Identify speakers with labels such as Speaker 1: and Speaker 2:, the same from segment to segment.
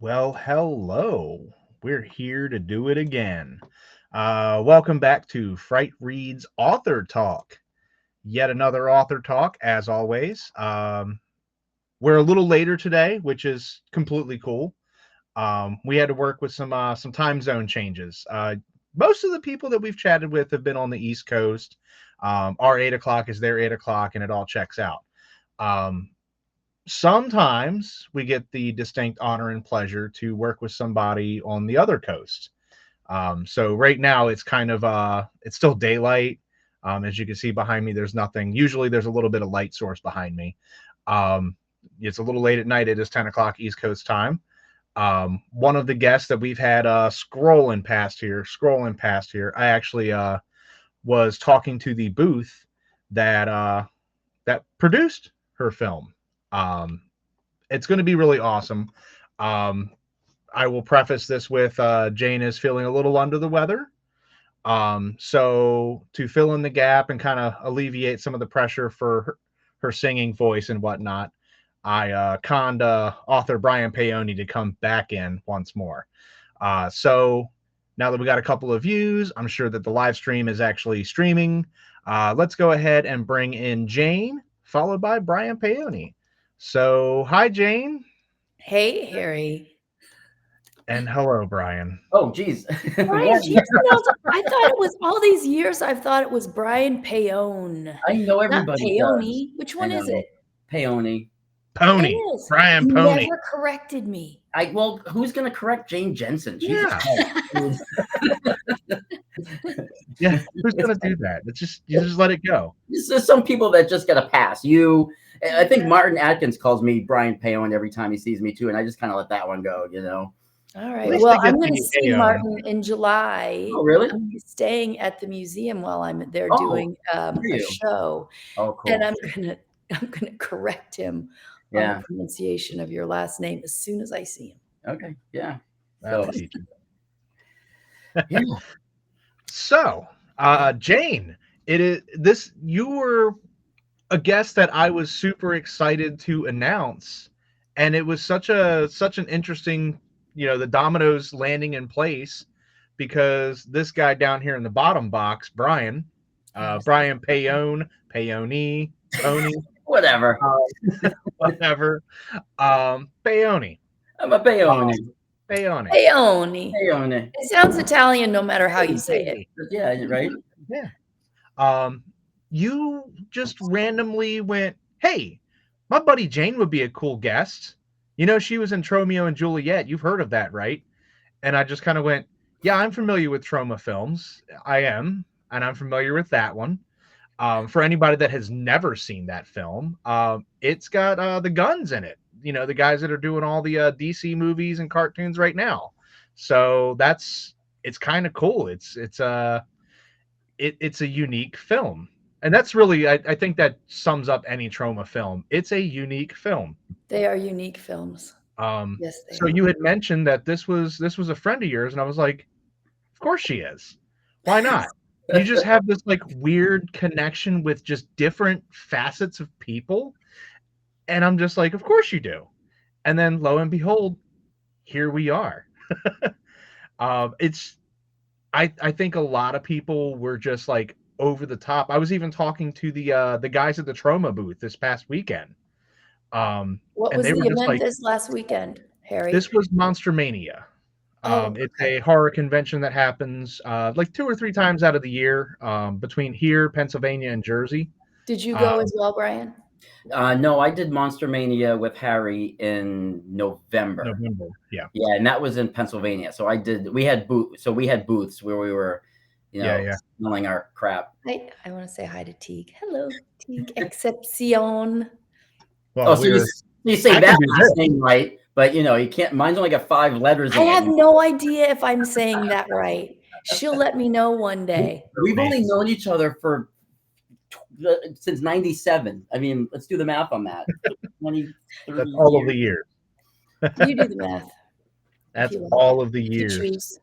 Speaker 1: Well, hello. We're here to do it again. Welcome back to Frightreads Author Talk. Yet another author talk, as always. We're a little later today, which is completely cool. We had to work with some time zone changes. Most of the people that we've chatted with have been on the East Coast. Our 8 o'clock is their 8 o'clock, and it all checks out. Um, Sometimes we get the distinct honor and pleasure to work with somebody on the other coast. So right now it's kind of it's still daylight. As you can see behind me, there's nothing. Usually there's a little bit of light source behind me. Um, it's a little late at night. It is 10 o'clock East Coast time. One of the guests that we've had scrolling past here, I actually was talking to the booth that produced her film. Um, it's going to be really awesome. Um, I will preface this with Jane is feeling a little under the weather. So to fill in the gap and kind of alleviate some of the pressure for her singing voice and whatnot, I conned author Brian Paone to come back in once more. So now that we got a couple of views, I'm sure that the live stream is actually streaming. Let's go ahead and bring in Jane, followed by Brian Paone. So, hi, Jane.
Speaker 2: Hey, Harry.
Speaker 1: And hello, Brian.
Speaker 3: Oh, geez.
Speaker 2: Brian, do you pronounce it? I thought it was all these years. I've thought it was Brian Paone.
Speaker 3: I know
Speaker 2: Not
Speaker 3: everybody
Speaker 2: Paone.
Speaker 3: does.
Speaker 2: Which
Speaker 3: I
Speaker 2: one is
Speaker 3: know.
Speaker 2: it?
Speaker 3: Paone.
Speaker 1: Pony.
Speaker 2: It is.
Speaker 1: Brian
Speaker 2: You
Speaker 1: Pony.
Speaker 2: never corrected me.
Speaker 3: Well, who's going to correct Jane Jensen? Jesus
Speaker 1: Yeah.
Speaker 3: Christ.
Speaker 1: Yeah. Who's going to do that? You just let it go.
Speaker 3: There's some people that just got to pass. I think Martin Atkins calls me Brian Paone every time he sees me too, and I just kind of let that one go,
Speaker 2: All right.
Speaker 1: least
Speaker 2: Well,
Speaker 1: I get
Speaker 2: I'm going to
Speaker 1: the
Speaker 2: see
Speaker 1: Paone.
Speaker 2: Martin in July.
Speaker 3: Oh, really?
Speaker 2: I'm staying at the museum while I'm there
Speaker 3: Oh,
Speaker 2: doing
Speaker 3: are
Speaker 2: a
Speaker 3: you?
Speaker 2: show,
Speaker 3: Oh, cool.
Speaker 2: and I'm gonna correct him on
Speaker 3: Yeah.
Speaker 2: the pronunciation of your last name as soon as I see him.
Speaker 3: Okay. Yeah.
Speaker 1: That'll
Speaker 3: So,
Speaker 1: teach you.
Speaker 3: yeah.
Speaker 1: So, Jane, you were a guest that I was super excited to announce, and it was such an interesting, the dominoes landing in place because this guy down here in the bottom box, Brian, Brian Paone, Tony,
Speaker 3: Whatever.
Speaker 1: whatever, Paone,
Speaker 3: I'm a Paone.
Speaker 1: Paone.
Speaker 2: Paone.
Speaker 3: Paone.
Speaker 2: It sounds Italian no matter how you say it.
Speaker 3: Yeah, right?
Speaker 1: Yeah. You just randomly went, hey, my buddy Jane would be a cool guest. She was in Tromeo and Juliet. You've heard of that, right? And I just kind of went, yeah, I'm familiar with Troma films. I am, and I'm familiar with that one. For anybody that has never seen that film, it's got the guns in it. The guys that are doing all the DC movies and cartoons right now. So it's kind of cool. It's a unique film. And that's really, I think that sums up any Troma film. It's a unique film.
Speaker 2: They are unique films. Yes, they
Speaker 1: So
Speaker 2: are.
Speaker 1: you had mentioned that this was a friend of yours, and I was like, of course she is. Why not? You just have this like weird connection with just different facets of people, and I'm just like, of course you do. And then lo and behold, here we are. It's I think a lot of people were just like over the top. I was even talking to the guys at the Troma booth this past weekend.
Speaker 2: What
Speaker 1: And
Speaker 2: was
Speaker 1: they
Speaker 2: the
Speaker 1: were just
Speaker 2: event
Speaker 1: like,
Speaker 2: this last weekend, Harry?
Speaker 1: this was Monster Mania.
Speaker 2: Oh,
Speaker 1: It's
Speaker 2: okay.
Speaker 1: a horror convention that happens like 2 or 3 times out of the year between here, Pennsylvania, and Jersey.
Speaker 2: Did you go
Speaker 1: Um,
Speaker 2: as well, Brian?
Speaker 3: No, I did Monster Mania with Harry in November.
Speaker 1: November, yeah,
Speaker 3: Yeah, and that was in Pennsylvania. So we had booths where we were,
Speaker 1: yeah.
Speaker 3: smelling our crap.
Speaker 2: I want to say hi to Teague. Hello, Teague Excepcion.
Speaker 1: Well,
Speaker 3: Oh, so you say
Speaker 1: I
Speaker 3: that
Speaker 1: can do
Speaker 3: last
Speaker 1: this.
Speaker 3: name right, but you can't. Mine's only got 5 letters
Speaker 2: I
Speaker 3: in
Speaker 2: have
Speaker 3: it.
Speaker 2: no idea if I'm saying that right. She'll let me know one day.
Speaker 3: We've only known each other since '97. I mean, let's do the math on that. 20, 30
Speaker 1: That's all of
Speaker 3: years.
Speaker 1: the years.
Speaker 2: You do the math.
Speaker 1: That's
Speaker 2: you like.
Speaker 1: all of the
Speaker 2: If you
Speaker 1: years.
Speaker 2: choose.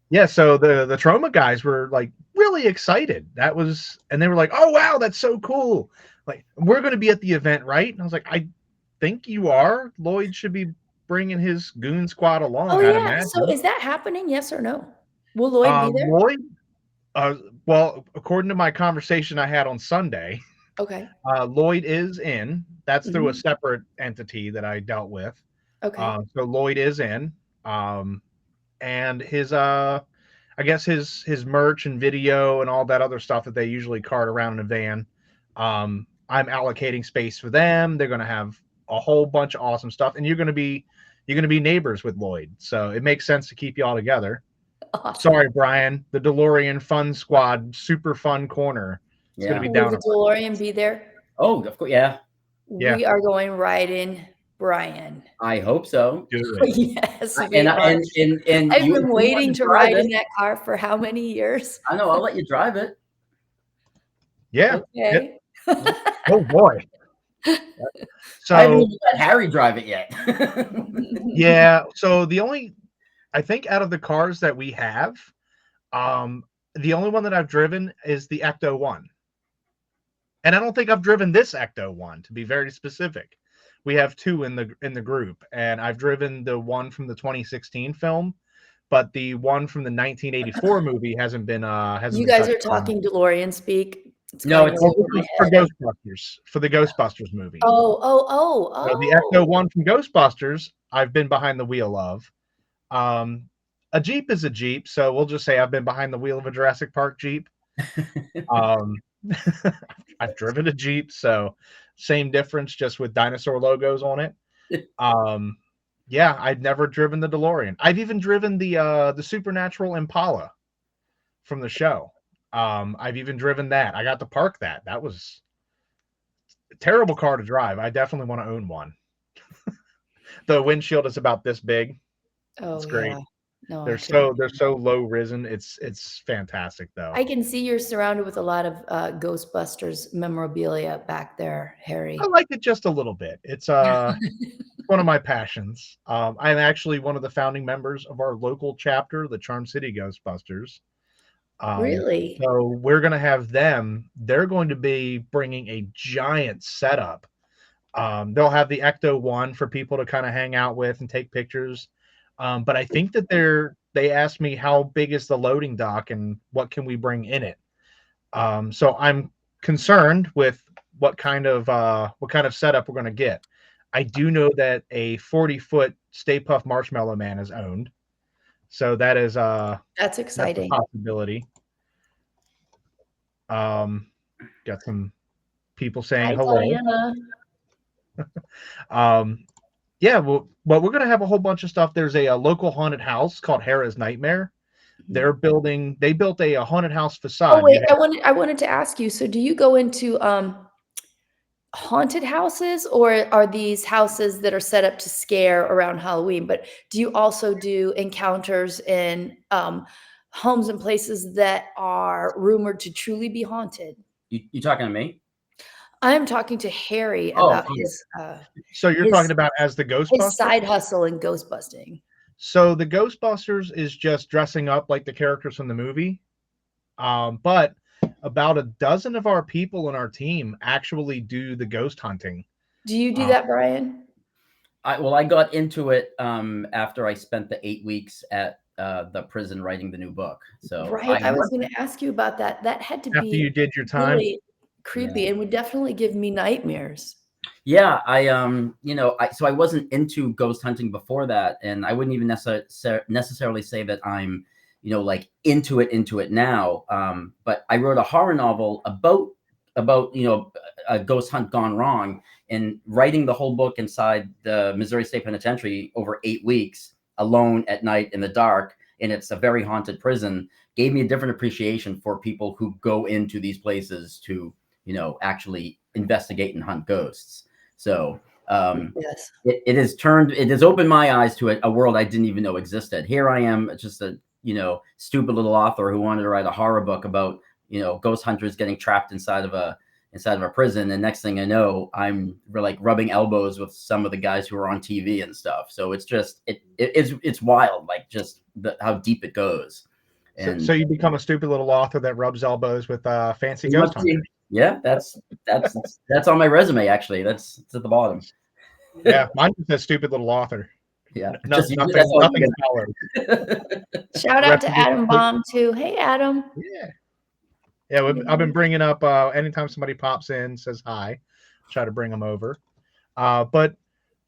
Speaker 1: Yeah, so the Troma guys were like really excited. And they were like, "Oh wow, that's so cool! Like, we're going to be at the event, right?" And I was like, "I think you are. Lloyd should be bringing his goon squad along.
Speaker 2: Oh
Speaker 1: I'd
Speaker 2: yeah.
Speaker 1: imagine.
Speaker 2: So is that happening? Yes or no? Will Lloyd be there?
Speaker 1: Lloyd, well, according to my conversation I had on Sunday,
Speaker 2: Okay.
Speaker 1: Lloyd is in. That's through a
Speaker 2: Mhm.
Speaker 1: separate entity that I dealt with.
Speaker 2: Okay.
Speaker 1: So Lloyd is in. And his I guess his merch and video and all that other stuff that they usually cart around in a van. I'm allocating space for them. They're gonna have a whole bunch of awesome stuff, and you're gonna be neighbors with Lloyd, so it makes sense to keep you all together.
Speaker 2: Awesome.
Speaker 1: Sorry, Brian. The DeLorean Fun Squad Super Fun Corner. It's gonna
Speaker 3: Yeah.
Speaker 1: be
Speaker 2: Will
Speaker 1: down.
Speaker 2: the DeLorean be there?
Speaker 3: Oh, of course. Yeah.
Speaker 1: Yeah.
Speaker 2: We are going riding Brian.
Speaker 3: I hope so.
Speaker 1: Do it.
Speaker 2: Yes, we
Speaker 3: And
Speaker 2: are.
Speaker 3: and
Speaker 2: I've
Speaker 3: you
Speaker 2: been
Speaker 3: if you
Speaker 2: waiting
Speaker 3: want
Speaker 2: to
Speaker 3: drive
Speaker 2: ride
Speaker 3: it,
Speaker 2: in that car for how many years?
Speaker 3: I know. I'll let you drive it.
Speaker 1: Yeah.
Speaker 2: Okay.
Speaker 1: Oh boy.
Speaker 3: I haven't
Speaker 1: So
Speaker 3: even let Harry drive it yet.
Speaker 1: yeah. So I think out of the cars that we have, the only one that I've driven is the Ecto One, and I don't think I've driven this Ecto One, to be very specific. We have two in the group, and I've driven the one from the 2016 film, but the one from the 1984 movie hasn't been
Speaker 2: You
Speaker 1: been
Speaker 2: guys
Speaker 1: touched
Speaker 2: are talking DeLorean speak. It's
Speaker 3: No,
Speaker 2: going
Speaker 3: it's-
Speaker 1: on.
Speaker 2: over
Speaker 1: Well,
Speaker 2: my
Speaker 1: this is for
Speaker 2: head.
Speaker 1: Ghostbusters, for the Ghostbusters movie. So the Ecto
Speaker 2: Oh.
Speaker 1: One from Ghostbusters, I've been behind the wheel of. Um, a Jeep is a Jeep, so we'll just say I've been behind the wheel of a Jurassic Park Jeep. Um, I've driven a Jeep, so same difference, just with dinosaur logos on it. Yeah, I've never driven the DeLorean. I've even driven the Supernatural Impala from the show. I've even driven that. I got to park that. That was a terrible car to drive. I definitely want to own one. The windshield is about this big.
Speaker 2: Oh
Speaker 1: It's great.
Speaker 2: yeah. No,
Speaker 1: They're so low risen. It's fantastic though.
Speaker 2: I can see you're surrounded with a lot of Ghostbusters memorabilia back there, Harry.
Speaker 1: I like it just a little bit. It's one of my passions. I'm actually one of the founding members of our local chapter, the Charm City Ghostbusters.
Speaker 2: Really?
Speaker 1: So we're going to have them. They're going to be bringing a giant setup. They'll have the Ecto One for people to kind of hang out with and take pictures. But I think that they asked me how big is the loading dock and what can we bring in it. So I'm concerned with what kind of setup we're going to get. I do know that a 40-foot Stay Puft Marshmallow Man is owned, so
Speaker 2: That's
Speaker 1: that's a
Speaker 2: exciting.
Speaker 1: possibility. Got some people saying
Speaker 2: Hi,
Speaker 1: hello.
Speaker 2: Diana.
Speaker 1: Yeah, well, we're going to have a whole bunch of stuff. There's a local haunted house called Hera's Nightmare. They built a haunted house facade.
Speaker 2: Oh wait, I wanted to ask you. So do you go into haunted houses, or are these houses that are set up to scare around Halloween? But do you also do encounters in homes and places that are rumored to truly be haunted?
Speaker 3: You talking to me?
Speaker 2: I'm talking to Harry
Speaker 3: Oh,
Speaker 2: about
Speaker 3: okay.
Speaker 1: So you're
Speaker 2: his-
Speaker 1: talking about as the
Speaker 2: his
Speaker 1: Ghostbusters?
Speaker 2: side hustle in ghost busting.
Speaker 1: So the Ghostbusters is just dressing up like the characters from the movie. But about a dozen of our people in our team actually do the ghost hunting.
Speaker 2: Do you do that, Brian?
Speaker 3: I got into it after I spent the 8 weeks at the prison writing the new book. So
Speaker 2: Right. I was going to ask you about that. That had to
Speaker 1: After
Speaker 2: be
Speaker 1: you did your time,
Speaker 2: really creepy and would definitely give me nightmares.
Speaker 3: Yeah, so I wasn't into ghost hunting before that, and I wouldn't even necessarily say that I'm, like into it now. But I wrote a horror novel about a ghost hunt gone wrong, and writing the whole book inside the Missouri State Penitentiary over 8 weeks alone at night in the dark, and it's a very haunted prison, gave me a different appreciation for people who go into these places to, actually investigate and hunt ghosts. So
Speaker 2: Yes.
Speaker 3: it has opened my eyes to a world I didn't even know existed. Here I am, just a stupid little author who wanted to write a horror book about ghost hunters getting trapped inside of a prison, and next thing I know, I'm like rubbing elbows with some of the guys who are on TV and stuff. So it's just it's wild, like just how deep it goes. And
Speaker 1: so you become a stupid little author that rubs elbows with fancy ghost hunters.
Speaker 3: Yeah, that's on my resume actually. That's at the bottom.
Speaker 1: Yeah, mine just says stupid little author.
Speaker 3: Yeah,
Speaker 1: No,
Speaker 3: just you.
Speaker 1: nothing,
Speaker 3: That's all
Speaker 1: nothing
Speaker 3: you
Speaker 1: followed.
Speaker 2: Shout
Speaker 1: The
Speaker 2: out
Speaker 1: rest
Speaker 2: to
Speaker 1: of it,
Speaker 2: Adam Baum too. Hey, Adam.
Speaker 1: yeah, yeah. I've been bringing up anytime somebody pops in, says hi, try to bring them over. But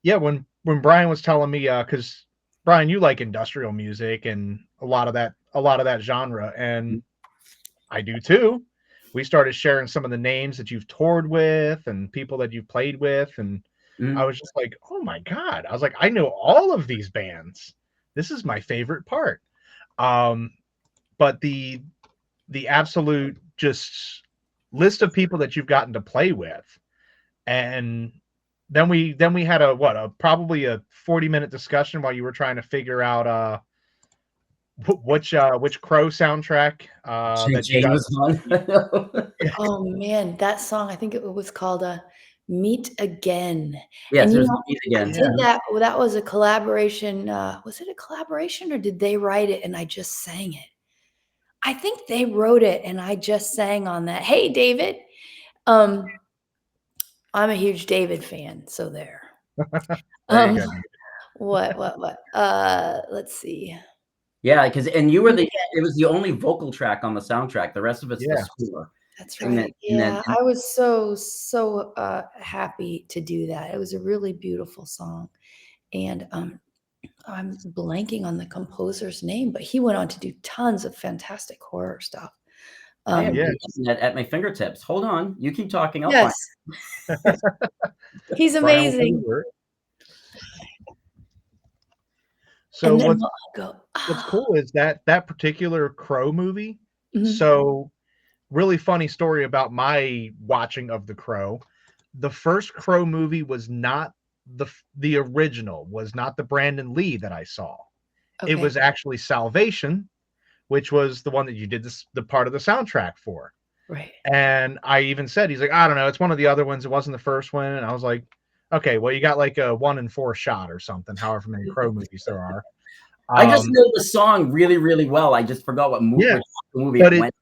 Speaker 1: yeah, when Brian was telling me, because Brian, you like industrial music and a lot of that genre, and I do too. We started sharing some of the names that you've toured with and people that you've played with, and I
Speaker 3: Mhm.
Speaker 1: was just like, oh my god! I was like, I know all of these bands. This is my favorite part. Um, but the absolute just list of people that you've gotten to play with, and then we had a probably a 40-minute discussion while you were trying to figure out which Crow soundtrack that you
Speaker 3: Jane
Speaker 1: got.
Speaker 3: was on.
Speaker 2: Oh man, that song, I think it was called Meet Again.
Speaker 3: Yes,
Speaker 2: And you
Speaker 3: there's
Speaker 2: know,
Speaker 3: Meet
Speaker 2: I
Speaker 3: Again.
Speaker 2: did
Speaker 1: Yeah.
Speaker 2: that. Well, that was a collaboration. Was it a collaboration or did they write it and I just sang it? I think they wrote it and I just sang on that. Hey, David. Um, I'm a huge David fan, so there.
Speaker 1: There you
Speaker 2: Um,
Speaker 1: go.
Speaker 2: what? Let's see.
Speaker 3: Yeah, because and you were
Speaker 2: Meet
Speaker 3: the
Speaker 2: Again.
Speaker 3: it was the only vocal track on the soundtrack. The rest of it's the
Speaker 1: Yeah.
Speaker 3: score.
Speaker 2: That's
Speaker 3: And then
Speaker 2: right.
Speaker 3: and then
Speaker 2: Yeah, I was so happy to do that. It was a really beautiful song, and I'm blanking on the composer's name, but he went on to do tons of fantastic horror stuff.
Speaker 3: I have
Speaker 1: Yeah.
Speaker 3: Jensen at my fingertips. Hold on, you keep talking. I'll
Speaker 2: Yes,
Speaker 3: find.
Speaker 2: he's
Speaker 1: Brian will
Speaker 2: amazing.
Speaker 1: deliver it. So
Speaker 2: And then I'll go,
Speaker 1: what's
Speaker 2: ah,
Speaker 1: cool is that particular Crow movie.
Speaker 2: mhm,
Speaker 1: So really funny story about my watching of The Crow. The first Crow movie was not the original, was not the Brandon Lee that I saw. It
Speaker 2: okay,
Speaker 1: was actually Salvation, which was the one that you did the part of the soundtrack for.
Speaker 2: right.
Speaker 1: And I even said, he's like, I don't know, it's one of the other ones. It wasn't the first one. And I was like, okay, well, you got like a 1 in 4 shot or something, however many Crow movies there are.
Speaker 3: I just
Speaker 1: Um,
Speaker 3: know the song really, really well. I just forgot
Speaker 1: yeah,
Speaker 3: which movie
Speaker 1: but
Speaker 3: it
Speaker 1: it
Speaker 3: went.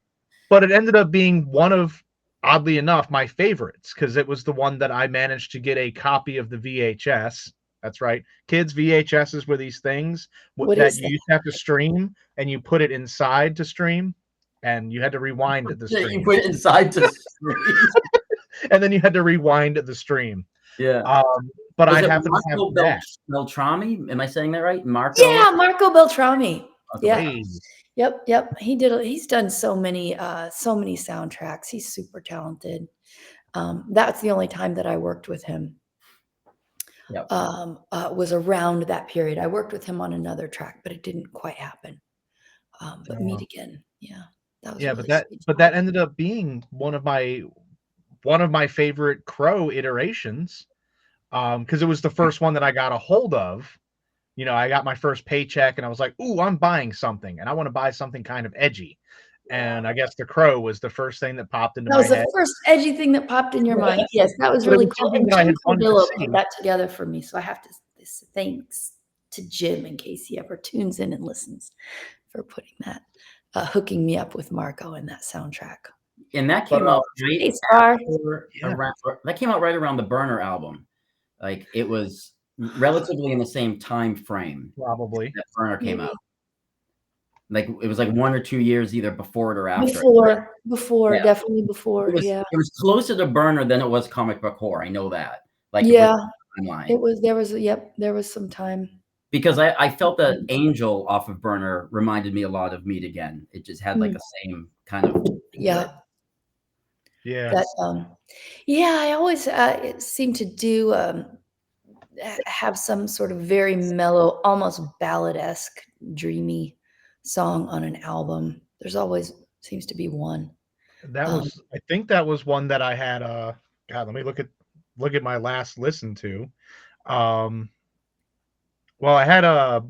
Speaker 1: but it ended up being one of, oddly enough, my favorites because it was the one that I managed to get a copy of the VHS. That's right, kids. VHSs were these things
Speaker 2: What
Speaker 1: that
Speaker 2: is
Speaker 1: you
Speaker 2: that?
Speaker 1: used to have to stream, and you put it inside to stream, and you had to rewind the
Speaker 3: Yeah, you
Speaker 1: stream,
Speaker 3: put it inside to stream.
Speaker 1: and then you had to rewind the stream.
Speaker 3: Yeah.
Speaker 1: But
Speaker 3: Was
Speaker 1: I
Speaker 3: it
Speaker 1: happen to have
Speaker 3: Marco
Speaker 1: that.
Speaker 3: Beltrami? Am I saying that right? Marco?
Speaker 2: Yeah, Marco Beltrami.
Speaker 3: Marco
Speaker 2: Yeah.
Speaker 1: Hey,
Speaker 2: Yep. He's done so many soundtracks. He's super talented. That's the only time that I worked with him.
Speaker 3: Yep.
Speaker 2: Was around that period. I worked with him on another track, but it didn't quite happen. But Meet Again, yeah, that was
Speaker 1: yeah,
Speaker 2: really sweet.
Speaker 1: but that ended up being one of my favorite Crow iterations. Because it was the first one that I got a hold of. You know, I got my first paycheck and I was like, ooh, I'm buying something and I want to buy something kind of edgy. And I guess The Crow was the first thing that popped into
Speaker 2: That
Speaker 1: my
Speaker 2: was
Speaker 1: head.
Speaker 2: the first edgy thing that popped in your mind. Yes, that was
Speaker 1: But it
Speaker 2: really
Speaker 1: was
Speaker 2: cool.
Speaker 1: something
Speaker 2: And
Speaker 1: that I
Speaker 2: Jim
Speaker 1: had wanted to
Speaker 2: Cordillo put
Speaker 1: see.
Speaker 2: that together for me, so I have to say thanks to Jim in case he ever tunes in and listens for putting that, hooking me up with Marco and that soundtrack.
Speaker 3: And that
Speaker 1: But
Speaker 3: came out right
Speaker 2: Hey, Star.
Speaker 1: yeah,
Speaker 3: that came out right around the Burner album. Like it was relatively in the same time frame
Speaker 1: probably.
Speaker 3: that Burner came
Speaker 2: Maybe.
Speaker 3: out. Like it was like 1 or 2 years either before it or after.
Speaker 2: Before,
Speaker 3: Yeah.
Speaker 2: definitely before, yeah.
Speaker 3: It was closer to Burner than it was comic book horror. I know that. Like
Speaker 2: Yeah,
Speaker 3: timeline.
Speaker 2: there was some time.
Speaker 3: Because I felt that Angel off of Burner reminded me a lot of Meet Again. It just had like
Speaker 2: Mm.
Speaker 3: the same kind of
Speaker 2: Yeah.
Speaker 1: Yeah.
Speaker 2: That, yeah, I always seem to do have some sort of very mellow, almost ballad-esque, dreamy song on an album. There's always seems to be one.
Speaker 1: I think that was one that I had God, let me look at my last listen to. Um well, I had a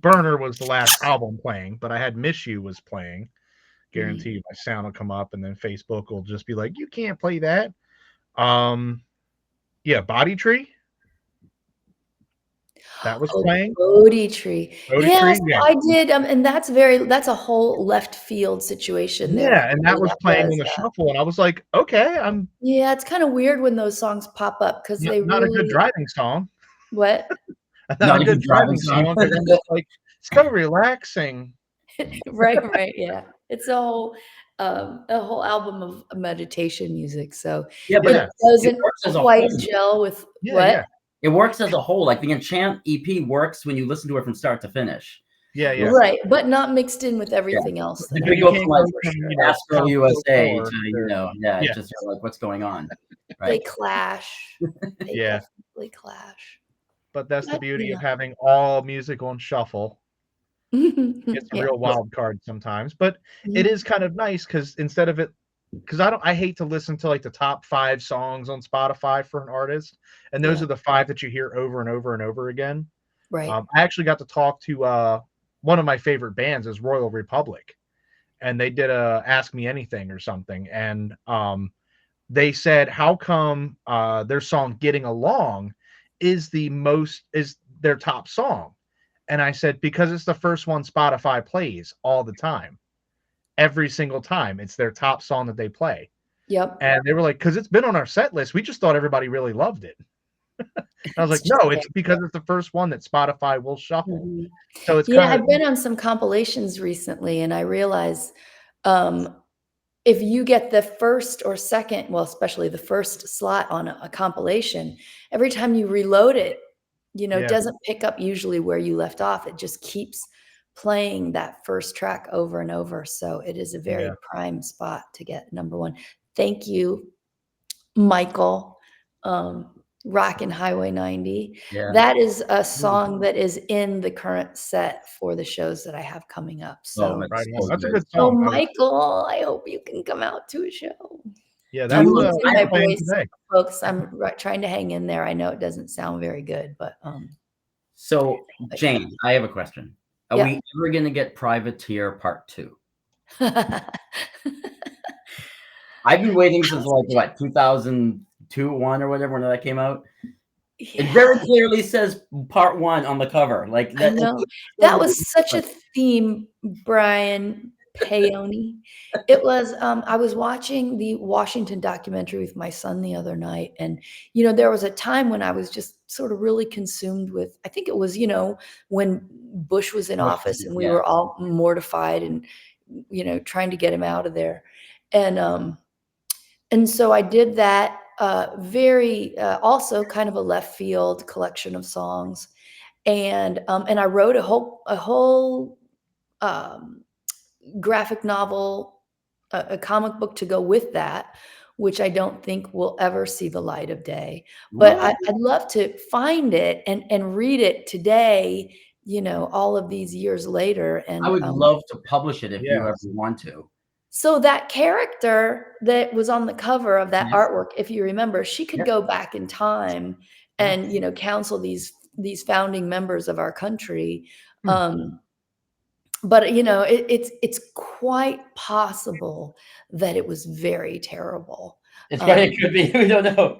Speaker 1: Burner was the last album playing, but I had Miss You was playing. Guarantee you my sound will come up and then Facebook will just be like, you can't play that. Yeah, Body Tree. That was
Speaker 2: Oh,
Speaker 1: playing.
Speaker 2: Bodhi Tree.
Speaker 1: Bodhi
Speaker 2: Yeah,
Speaker 1: Tree,
Speaker 2: so
Speaker 1: yeah.
Speaker 2: I did, and that's a whole left field situation there
Speaker 1: Yeah,
Speaker 2: for
Speaker 1: and
Speaker 2: me.
Speaker 1: that was
Speaker 2: That
Speaker 1: playing
Speaker 2: was,
Speaker 1: on the shuffle, and I was like, okay, I'm
Speaker 2: yeah, it's kinda weird when those songs pop up because they
Speaker 1: not a good
Speaker 2: really
Speaker 1: driving song.
Speaker 2: what?
Speaker 3: Not
Speaker 1: a
Speaker 3: a
Speaker 1: good
Speaker 3: good driving
Speaker 1: driving
Speaker 3: song.
Speaker 1: song, because I'm just like, so relaxing.
Speaker 2: Right, yeah. It's a whole album of meditation music. So
Speaker 3: Yeah, but
Speaker 2: it
Speaker 1: Yeah,
Speaker 3: it
Speaker 2: doesn't
Speaker 3: works as a
Speaker 2: quite
Speaker 3: whole.
Speaker 2: gel with
Speaker 1: yeah,
Speaker 2: what?
Speaker 1: yeah,
Speaker 3: It works as a whole. Like the Enchant EP works when you listen to it from start to finish.
Speaker 1: yeah, yeah.
Speaker 2: Right, but not mixed in with
Speaker 3: Yeah.
Speaker 2: everything else
Speaker 3: You're
Speaker 2: that
Speaker 3: gonna
Speaker 1: You
Speaker 2: I
Speaker 3: go
Speaker 2: love
Speaker 3: from
Speaker 1: can't
Speaker 3: like
Speaker 1: go
Speaker 2: for
Speaker 1: from,
Speaker 2: sure.
Speaker 3: Astro
Speaker 1: Pop
Speaker 3: USA
Speaker 1: Four
Speaker 3: to,
Speaker 1: to,
Speaker 3: yeah,
Speaker 1: yeah,
Speaker 3: it's just like what's going on.
Speaker 2: They
Speaker 3: Right.
Speaker 2: clash. They
Speaker 1: yeah.
Speaker 2: definitely clash.
Speaker 1: But that's the
Speaker 2: But,
Speaker 1: beauty
Speaker 2: you
Speaker 1: of having all music on shuffle.
Speaker 2: know.
Speaker 1: It's a
Speaker 2: Yeah.
Speaker 1: real wild card sometimes, but it
Speaker 2: Mhm.
Speaker 1: is kind of nice because instead of it, because I hate to listen to like the top 5 songs on Spotify for an artist, and those
Speaker 2: Yeah,
Speaker 1: are the 5 that you hear over and over and over again.
Speaker 2: right.
Speaker 1: I actually got to talk to one of my favorite bands is Royal Republic, and they did a Ask Me Anything or something, and they said how come their song Getting Along is their top song. And I said, because it's the first one Spotify plays all the time. Every single time. It's their top song that they play.
Speaker 2: Yep.
Speaker 1: And they were like, because it's been on our set list. We just thought everybody really loved it. And I was
Speaker 2: It's
Speaker 1: like,
Speaker 2: just
Speaker 1: no,
Speaker 2: there.
Speaker 1: it's because it's the first one that Spotify will shuffle.
Speaker 2: Mhm.
Speaker 1: So it's
Speaker 2: Yeah,
Speaker 1: kind of,
Speaker 2: I've been on some compilations recently, and I realize um, if you get the first or second, well, especially the first slot on a compilation, every time you reload it,
Speaker 1: yeah,
Speaker 2: doesn't pick up usually where you left off. It just keeps playing that first track over and over. So it is a very
Speaker 1: yeah.
Speaker 2: prime spot to get number one. Thank you, Michael. Rockin' Highway 90.
Speaker 3: Yeah.
Speaker 2: That is a
Speaker 1: Ooh,
Speaker 2: song that is in the current set for the shows that I have coming up.
Speaker 3: Oh,
Speaker 2: So,
Speaker 1: right
Speaker 3: that's
Speaker 1: on.
Speaker 3: so
Speaker 1: That's a
Speaker 3: good.
Speaker 1: good
Speaker 2: oh,
Speaker 1: song.
Speaker 2: Michael, I hope you can come out to a show.
Speaker 1: Yeah,
Speaker 3: Do
Speaker 2: I'm
Speaker 1: that's
Speaker 3: you
Speaker 2: losing
Speaker 3: I
Speaker 2: my
Speaker 1: that's playing
Speaker 2: voice,
Speaker 1: today.
Speaker 2: folks. I'm trying to hang in there. I know it doesn't sound very good,
Speaker 3: So
Speaker 2: but yeah.
Speaker 3: Jane, I have a question. Are
Speaker 2: Yeah.
Speaker 3: we ever gonna get Privateer Part 2? I've been waiting since like what 2002, 1 or whatever when that came out. It
Speaker 2: Yeah,
Speaker 3: very clearly says Part 1 on the cover. Like
Speaker 2: I
Speaker 3: that it's
Speaker 2: know. That
Speaker 3: so
Speaker 2: was such a theme, Brian Paone. It was, I was watching the Washington documentary with my son the other night, and, there was a time when I was just sort of really consumed with I think it was, when Bush was in office and we
Speaker 3: yeah.
Speaker 2: were all mortified and, trying to get him out of there. And, so I did that, very, also kind of a left field collection of songs. And I wrote a whole um, graphic novel, a comic book to go with that, which I don't think will ever see the light of day. But
Speaker 3: What?
Speaker 2: I'd love to find it and read it today, all of these years later.
Speaker 3: I
Speaker 2: And
Speaker 3: would love to publish it if you
Speaker 1: Yeah.
Speaker 3: ever want to.
Speaker 2: so that character that was on the cover of that
Speaker 3: Yeah.
Speaker 2: artwork, if you remember, she could
Speaker 3: Yeah.
Speaker 2: go back in time
Speaker 3: Yeah.
Speaker 2: and, counsel these founding members of our country.
Speaker 1: Hmm.
Speaker 2: Um, but it's quite possible that it was very terrible.
Speaker 3: It's quite
Speaker 2: Um,
Speaker 3: it could be. We don't know.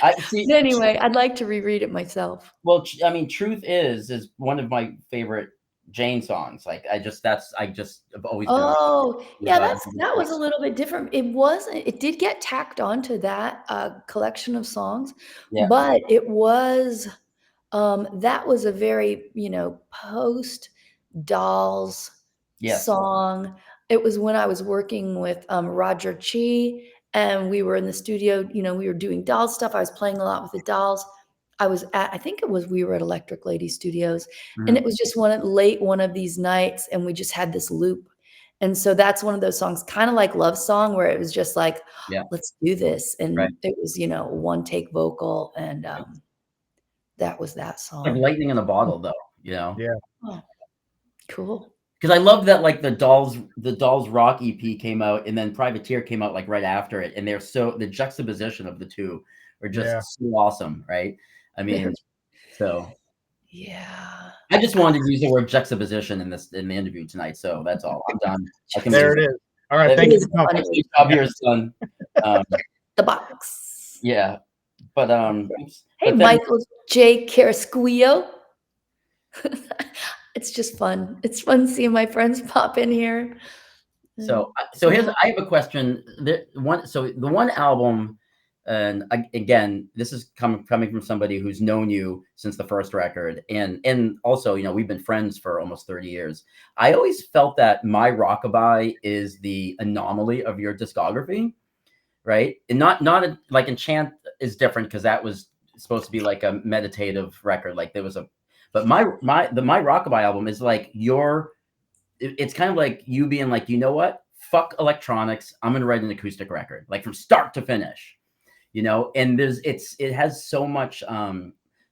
Speaker 3: I see.
Speaker 2: but anyway, I'd like to reread it myself.
Speaker 3: Well, I mean, "Truth Is" one of my favorite Jane songs. Like, I just have always been
Speaker 2: Oh,
Speaker 3: with
Speaker 2: yeah,
Speaker 3: that.
Speaker 2: that was a little bit different. It did get tacked onto that, collection of songs,
Speaker 3: Yeah.
Speaker 2: but it was, that was a very, post Dolls
Speaker 3: Yes.
Speaker 2: song. It was when I was working with, Roger Chi, and we were in the studio, we were doing doll stuff. I was playing a lot with the dolls. I think we were at Electric Lady Studios, and it
Speaker 3: Mhm.
Speaker 2: was just one of these nights, and we just had this loop. And so that's one of those songs, kind of like Love Song, where it was just like,
Speaker 3: Yeah.
Speaker 2: let's do this.
Speaker 3: Right.
Speaker 2: And it was, one take vocal, and that was that
Speaker 3: Like
Speaker 2: song.
Speaker 3: lightning in a bottle, though. You know.
Speaker 1: Yeah.
Speaker 2: Oh, cool.
Speaker 3: Because I love that, like the Dolls Rock EP came out, and then Privateer came out like right after it, and the juxtaposition of the two are
Speaker 1: Yeah.
Speaker 3: just so awesome, right? I mean, so
Speaker 2: Yeah.
Speaker 3: I just wanted to use the word juxtaposition in the interview tonight, so that's all. I'm done. I can
Speaker 1: There
Speaker 3: leave.
Speaker 1: it is. All right.
Speaker 3: That
Speaker 1: Thank you
Speaker 2: is
Speaker 1: for coming.
Speaker 2: funny.
Speaker 3: good job here, son. Um,
Speaker 2: The box.
Speaker 3: yeah, but oops.
Speaker 2: Hey,
Speaker 3: But then
Speaker 2: Michael J. Carasquillo. It's just fun. It's fun seeing my friends pop in here.
Speaker 3: so
Speaker 2: So
Speaker 3: here's I have a question. The one album And again, this is coming from somebody who's known you since the first record, and also, you know, we've been friends for almost 30 years. I always felt that My Rockabye is the anomaly of your discography, right? And not like Enchant is different because that was supposed to be like a meditative record. Like there was a, but My Rockabye album is like it's kind of like you being like, you know what? Fuck electronics. I'm gonna write an acoustic record, like from start to finish, you know. And it has so much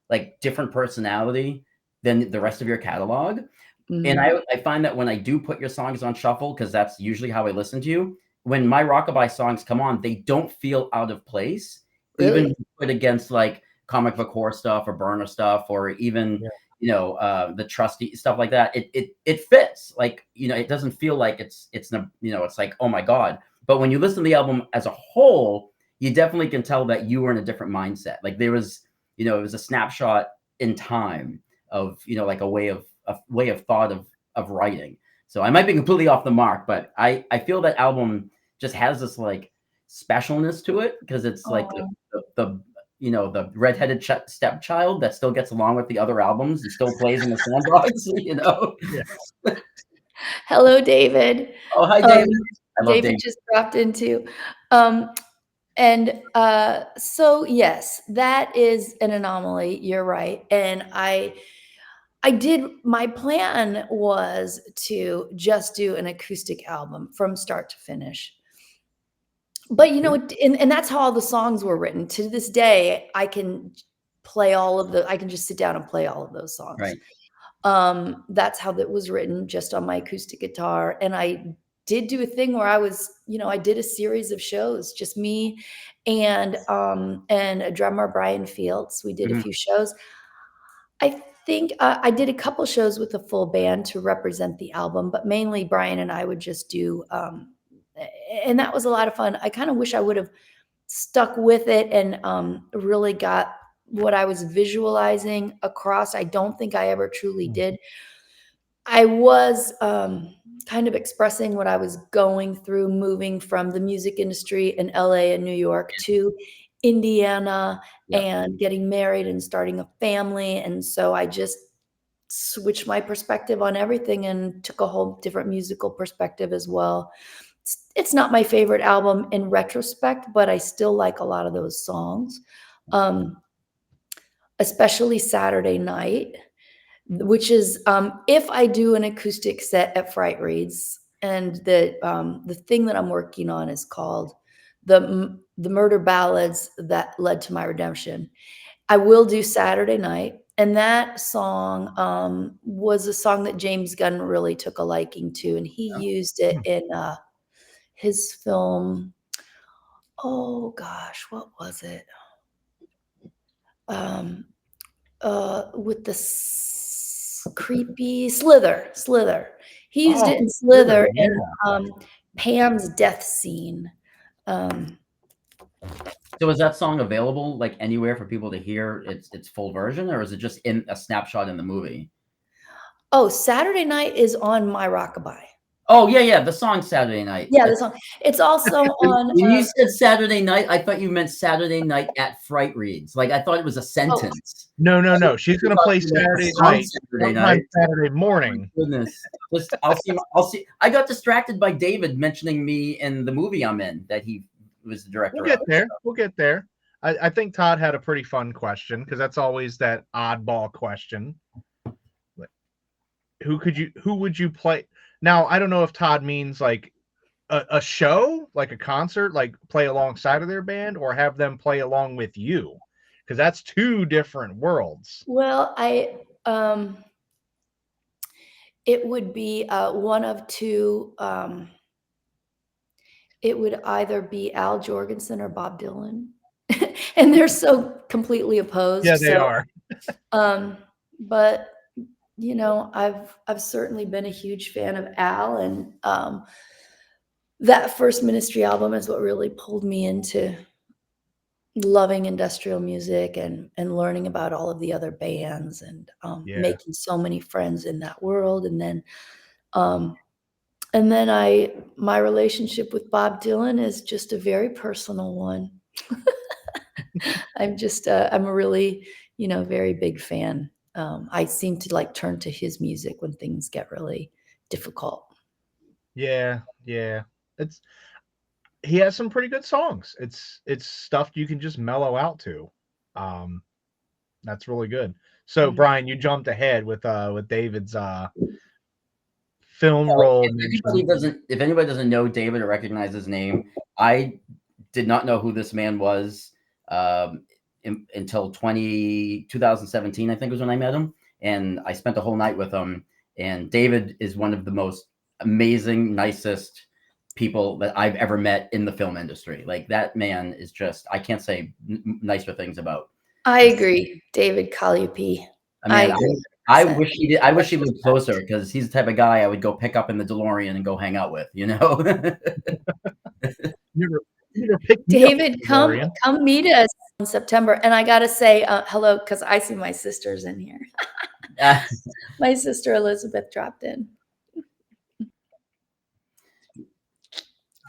Speaker 3: like different personality than the rest of your catalog. And I find that when I do put your songs on shuffle, because that's usually how I listen to you, when My Rockabye songs come on, they don't feel out of place, even
Speaker 2: Really?
Speaker 3: put against like Comic Book Horror stuff or Burner stuff, or even you know, the Trusty stuff like that. It fits. Like, you know, it doesn't feel like it's you know, it's like, oh my god. But when you listen to the album as a whole, you definitely can tell that you were in a different mindset. Like there was, you know, it was a snapshot in time of, you know, like a way of thought of writing. So I might be completely off the mark, but I feel that album just has this like specialness to it because it's like the you know, the redheaded stepchild that still gets along with the other albums and still plays in the sandbox, you know.
Speaker 1: Yeah.
Speaker 2: Hello, David.
Speaker 3: Oh, hi, David. I love
Speaker 2: David
Speaker 3: David.
Speaker 2: just dropped into. And so yes, that is an anomaly. You're right. And my plan was to just do an acoustic album from start to finish. But you know, and that's how all the songs were written. To this day, I can I can just sit down and play all of those songs.
Speaker 3: Right.
Speaker 2: That's how that was written, just on my acoustic guitar. And I did do a thing where I did a series of shows, just me and a drummer, Brian Fields. We did a few shows. I think I did a couple shows with a full band to represent the album, but mainly Brian and I would just do, and that was a lot of fun. I kind of wish I would have stuck with it and really got what I was visualizing across. I don't think I ever truly did. I was kind of expressing what I was going through, moving from the music industry in LA and New York to Indiana and getting married and starting a family. And so I just switched my perspective on everything and took a whole different musical perspective as well. It's not my favorite album in retrospect, but I still like a lot of those songs, especially Saturday Night, which is if I do an acoustic set at Frightreads, and the thing that I'm working on is called the Murder Ballads That Led to My Redemption. I will do Saturday Night, and that song was a song that James Gunn really took a liking to, and he used it in his film. Oh gosh, what was it? With the creepy Slither. He used it in Slither
Speaker 1: yeah.
Speaker 2: in Pam's death scene.
Speaker 3: So is that song available like anywhere for people to hear its full version, or is it just in a snapshot in the movie?
Speaker 2: Oh, Saturday Night is on My Rockabye.
Speaker 3: Oh yeah, the song Saturday Night.
Speaker 2: Yeah, the song. It's also on.
Speaker 3: When you said Saturday Night, I thought you meant Saturday Night at Frightreads. Like I thought it was a sentence.
Speaker 1: No. She's gonna play Saturday night, sometime Saturday morning.
Speaker 3: Oh, goodness, just I'll see. I got distracted by David mentioning me in the movie I'm in that he was the director.
Speaker 1: We'll get there. I think Todd had a pretty fun question because that's always that oddball question. Who would you play? Now, I don't know if Todd means like a show, like a concert, like play alongside of their band, or have them play along with you, because that's two different worlds.
Speaker 2: Well, it would be one of two. It would either be Al Jorgensen or Bob Dylan, and they're so completely opposed.
Speaker 1: Yeah, they are.
Speaker 2: But you know, I've certainly been a huge fan of Al, and that first Ministry album is what really pulled me into loving industrial music and learning about all of the other bands and making so many friends in that world. And then my relationship with Bob Dylan is just a very personal one. I'm a really, very big fan. I seem to like turn to his music when things get really difficult.
Speaker 1: Yeah, yeah. It's he has some pretty good songs. It's stuff you can just mellow out to. Um, that's really good. So
Speaker 2: Mm.
Speaker 1: Brian, you jumped ahead with David's film role mention.
Speaker 3: If anybody doesn't know David or recognize his name, I did not know who this man was until 2017, I think was when I met him. And I spent the whole night with him. And David is one of the most amazing, nicest people that I've ever met in the film industry. Like that man is just, I can't say nicer things about.
Speaker 2: I agree, David Calliope.
Speaker 3: I mean, I wish he did. I wish he lived closer because he's the type of guy I would go pick up in the DeLorean and go hang out with. You know.
Speaker 1: You never picked me up,
Speaker 2: David,
Speaker 1: Dorian.
Speaker 2: come meet us in September. And I got to say hello because I see my sister's in here. My sister Elizabeth dropped in.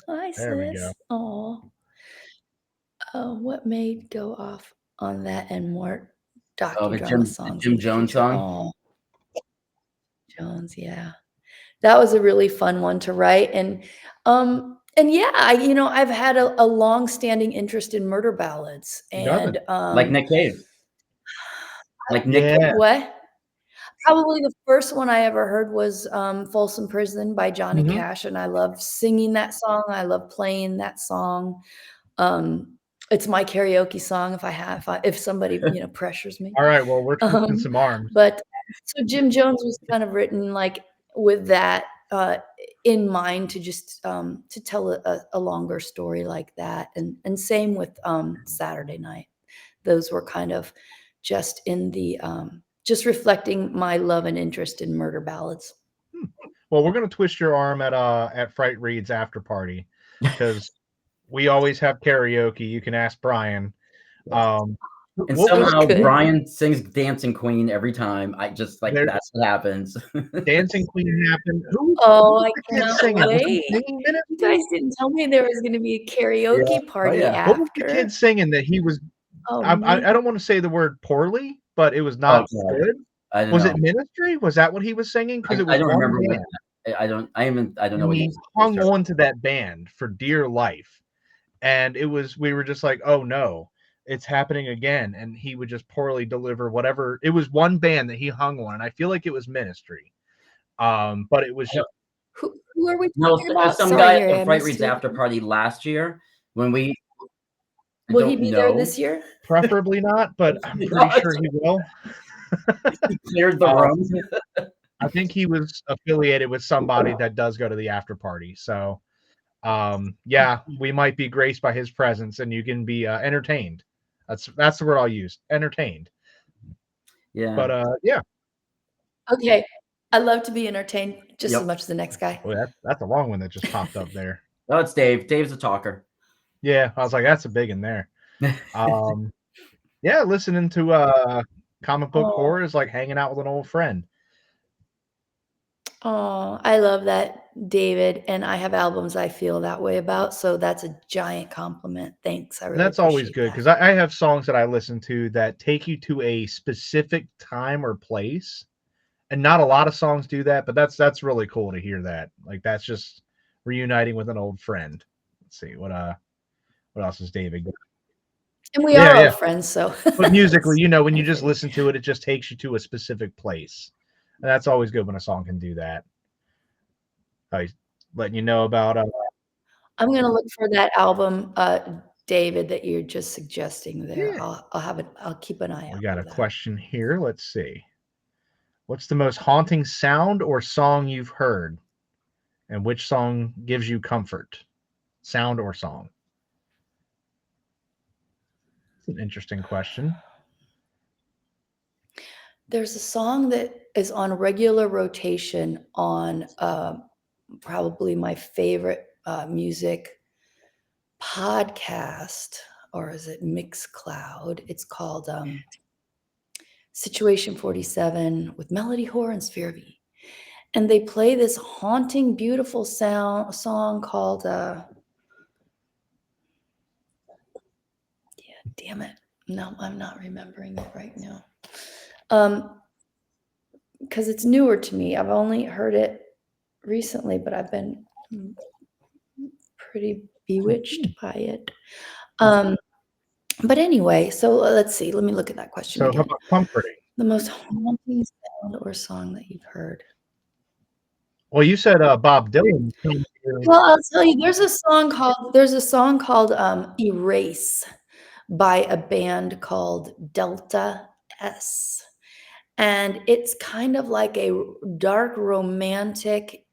Speaker 2: Hi,
Speaker 1: There we
Speaker 2: sis.
Speaker 1: go.
Speaker 2: Oh, what made go off on that and more docudrama songs?
Speaker 3: Jim Jones song.
Speaker 2: Oh, Jones, yeah, that was a really fun one to write, and yeah, I've had a long-standing interest in murder ballads, and
Speaker 3: like Nick Cave. Like Nick Cave.
Speaker 2: What? Probably the first one I ever heard was Folsom Prison by Johnny Cash, and I love singing that song. I love playing that song. It's my karaoke song if somebody pressures me.
Speaker 1: All right, well, we're twisting some arms.
Speaker 2: But so Jim Jones was kind of written like with that in mind to just to tell a longer story like that, and same with Saturday Night. Those were kind of just in the just reflecting my love and interest in murder ballads.
Speaker 1: Well, we're gonna twist your arm at Frightreads after party because we always have karaoke. You can ask Brian.
Speaker 3: And somehow Brian sings Dancing Queen every time. I just like that's what happens.
Speaker 1: Dancing Queen happened.
Speaker 2: I can't wait. You guys didn't tell me there was going to be a karaoke party after.
Speaker 1: What was the kid singing that he was? I don't want to say the word poorly, but it was not good. Was it Ministry? Was that what he was singing? Because it was
Speaker 3: I don't remember.
Speaker 1: I don't know. He hung on to that band for dear life, and we were just like, oh no, it's happening again. And he would just poorly deliver whatever. It was one band that he hung on, and I feel like it was Ministry. But it was just.
Speaker 2: Who are we talking about?
Speaker 3: Some guy at the Frightreads after party last year when we.
Speaker 2: Will he be there this year?
Speaker 1: Preferably not, but I'm pretty sure he will.
Speaker 3: He cleared the room.
Speaker 1: I think he was affiliated with somebody that does go to the after party. So, yeah, we might be graced by his presence, and you can be entertained. That's the word I'll use. Entertained.
Speaker 3: Yeah.
Speaker 1: But yeah.
Speaker 2: Okay. I love to be entertained just as much as the next guy.
Speaker 1: Well, that's a long one that just popped up there.
Speaker 3: Oh, it's Dave. Dave's a talker.
Speaker 1: Yeah, I was like, that's a big in there. Yeah, listening to comic book horror is like hanging out with an old friend.
Speaker 2: Oh, I love that, David. And I have albums I feel that way about. So that's a giant compliment. Thanks. I really
Speaker 1: That's always good because I have songs that I listen to that take you to a specific time or place. And not a lot of songs do that, but that's really cool to hear that. Like that's just reuniting with an old friend. Let's see what else is David got?
Speaker 2: And we are old friends, so.
Speaker 1: But musically, when you just listen to it, it just takes you to a specific place. And that's always good when a song can do that. He's letting you know about.
Speaker 2: I'm gonna look for that album, David, that you're just suggesting there.
Speaker 1: Yeah.
Speaker 2: I'll have it. I'll keep an eye out.
Speaker 1: We got a question here. Let's see. What's the most haunting sound or song you've heard, and which song gives you comfort? Sound or song? It's an interesting question.
Speaker 2: There's a song that is on regular rotation on probably my favorite music podcast, or is it Mixcloud? It's called Situation 47 with Melody Horror and Sphere V. And they play this haunting, beautiful song called Damn it. No, I'm not remembering it right now. Because it's newer to me. I've only heard it recently, but I've been pretty bewitched by it. But anyway, so let's see. Let me look at that question
Speaker 1: So how
Speaker 2: again.
Speaker 1: about comforting?
Speaker 2: The most haunting sound or song that you've heard.
Speaker 1: Well, you said Bob Dylan.
Speaker 2: Well, I'll tell you, there's a song called Erase by a band called Delta S. And it's kind of like a dark romantic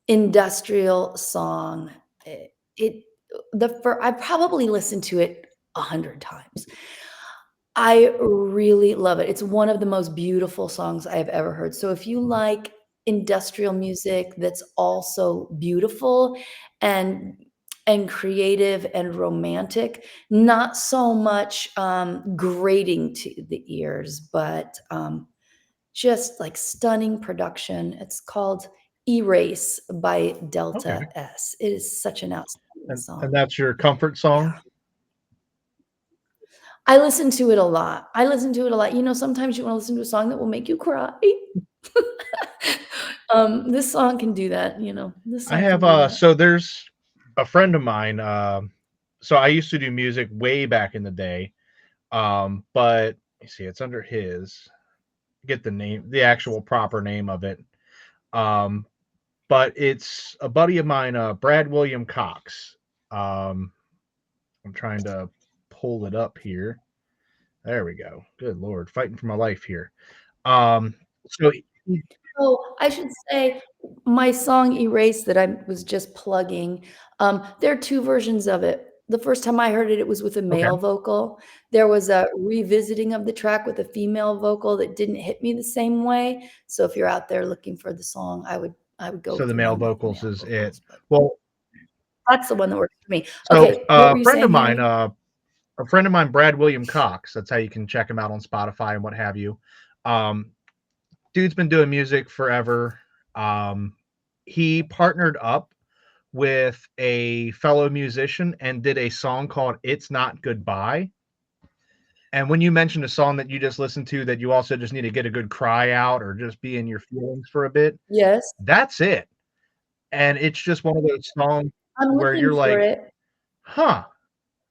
Speaker 2: industrial song. I probably listened to it 100 times. I really love it. It's one of the most beautiful songs I have ever heard. So if you like industrial music that's also beautiful and creative and romantic, not so much grating to the ears, but just like stunning production. It's called Erase by Delta S. It is such an outstanding song.
Speaker 1: And that's your comfort song?
Speaker 2: Yeah. I listen to it a lot. You know, sometimes you want to listen to a song that will make you cry. This song can do that, you know.
Speaker 1: I have so there's a friend of mine. So I used to do music way back in the day. But you see, it's under his. Get the name, the actual proper name of it. But it's a buddy of mine, Brad William Cox. I'm trying to pull it up here. There we go. Good Lord, fighting for my life here. So
Speaker 2: Oh, I should say my song Erase that I was just plugging, there are 2 versions of it. The first time I heard it, it was with a male vocal. There was a revisiting of the track with a female vocal that didn't hit me the same way. So if you're out there looking for the song, I would go
Speaker 1: so
Speaker 2: with
Speaker 1: the male vocals is it.
Speaker 2: Well, that's the one that works for me.
Speaker 1: So
Speaker 2: Okay, what were you saying, Henry?
Speaker 1: A friend of mine, Brad William Cox. That's how you can check him out on Spotify and what have you. Dude's been doing music forever. He partnered up with a fellow musician and did a song called It's Not Goodbye. And when you mentioned a song that you just listened to that you also just need to get a good cry out or just be in your feelings for a bit,
Speaker 2: Yes.
Speaker 1: that's it. And it's just one of those songs where you're like, huh.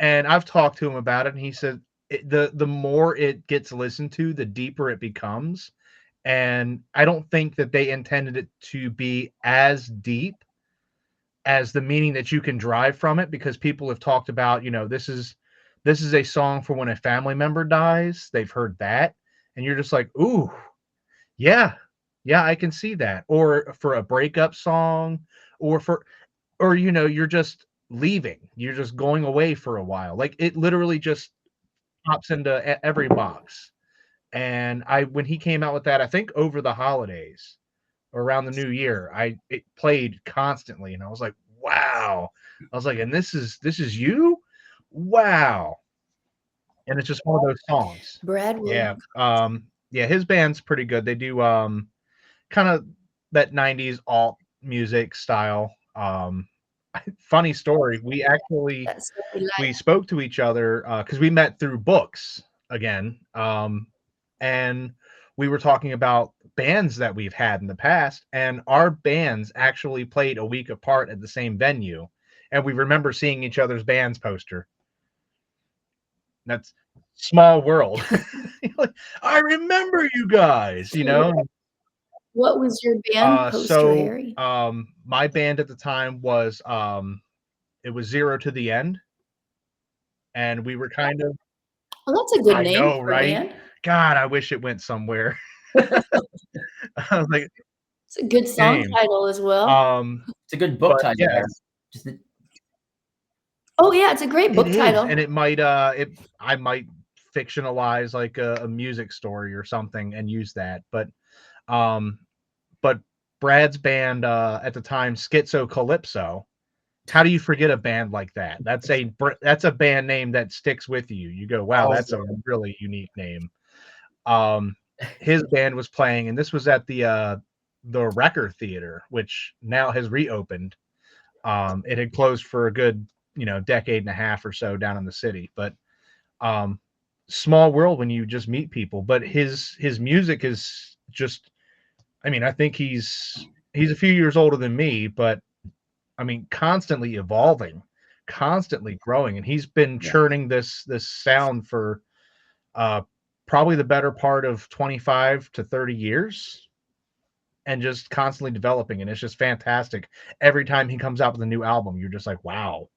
Speaker 1: And I've talked to him about it, and he said the more it gets listened to, the deeper it becomes. And I don't think that they intended it to be as deep as the meaning that you can drive from it, because people have talked about, you know, this is a song for when a family member dies. They've heard that, and you're just like, ooh, yeah, I can see that. Or for a breakup song, or you know, you're just leaving, you're just going away for a while. Like, it literally just pops into every box. And when he came out with that, I think over the holidays, around the new year, it played constantly, and I was like, wow. I was like, and this is you? Wow. And it's just one of those songs.
Speaker 2: Brad
Speaker 1: Yeah.
Speaker 2: Williams.
Speaker 1: Yeah, his band's pretty good. They do kind of that 90s alt music style. Funny story, we actually we spoke to each other because we met through books again. And we were talking about bands that we've had in the past, and our bands actually played a week apart at the same venue, and we remember seeing each other's bands poster. That's small world. Like, I remember you guys, you know.
Speaker 2: What was your band poster, Harry?
Speaker 1: My band at the time was it was Zero to the End, and we were kind of.
Speaker 2: Well, that's a good
Speaker 1: I
Speaker 2: name
Speaker 1: know,
Speaker 2: for
Speaker 1: right?
Speaker 2: a band.
Speaker 1: God, I wish it went somewhere. I was like,
Speaker 2: it's a good song title as well.
Speaker 3: It's a good book title.
Speaker 1: Yeah.
Speaker 2: Oh yeah, it's a great book title.
Speaker 1: And it might I might fictionalize like a music story or something and use that. But Brad's band at the time, Schizo Calypso. How do you forget a band like that? That's a band name that sticks with you. You go, wow, that's a really unique name. His band was playing, and this was at the Wrecker Theater, which now has reopened. It had closed for a good decade and a half or so down in the city. But um, small world when you just meet people. But his music is just, I mean, I think he's a few years older than me, but I mean, constantly evolving, constantly growing, and he's been churning this sound for uh, probably the better part of 25 to 30 years, and just constantly developing, and it's just fantastic. Every time he comes out with a new album, you're just like, wow.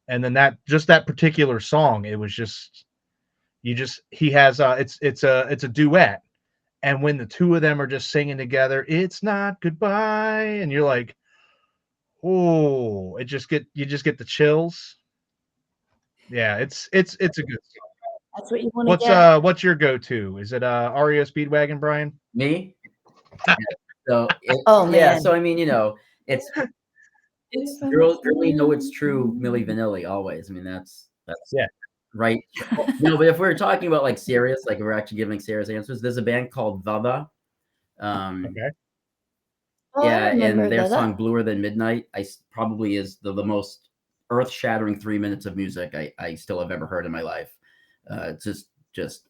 Speaker 1: And then that particular song, it was just he has it's a duet, and when the two of them are just singing together, it's not goodbye, and you're like, oh, you just get the chills. Yeah, it's a good song.
Speaker 2: That's what you want to get.
Speaker 1: What's your go-to? Is it REO Speedwagon, Brian?
Speaker 3: Me? So
Speaker 2: Oh
Speaker 3: yeah,
Speaker 2: man.
Speaker 3: so I mean, it's girls know it's true, Milli Vanilli always. I mean, that's
Speaker 1: Yeah.
Speaker 3: right. No, but if we're talking about like serious, like we're actually giving serious answers, there's a band called Vava.
Speaker 1: Okay.
Speaker 2: Oh, I
Speaker 3: Yeah,
Speaker 2: remember
Speaker 3: and their
Speaker 2: that.
Speaker 3: song "Bluer Than Midnight" probably is the most earth-shattering 3 minutes of music I still have ever heard in my life. It's just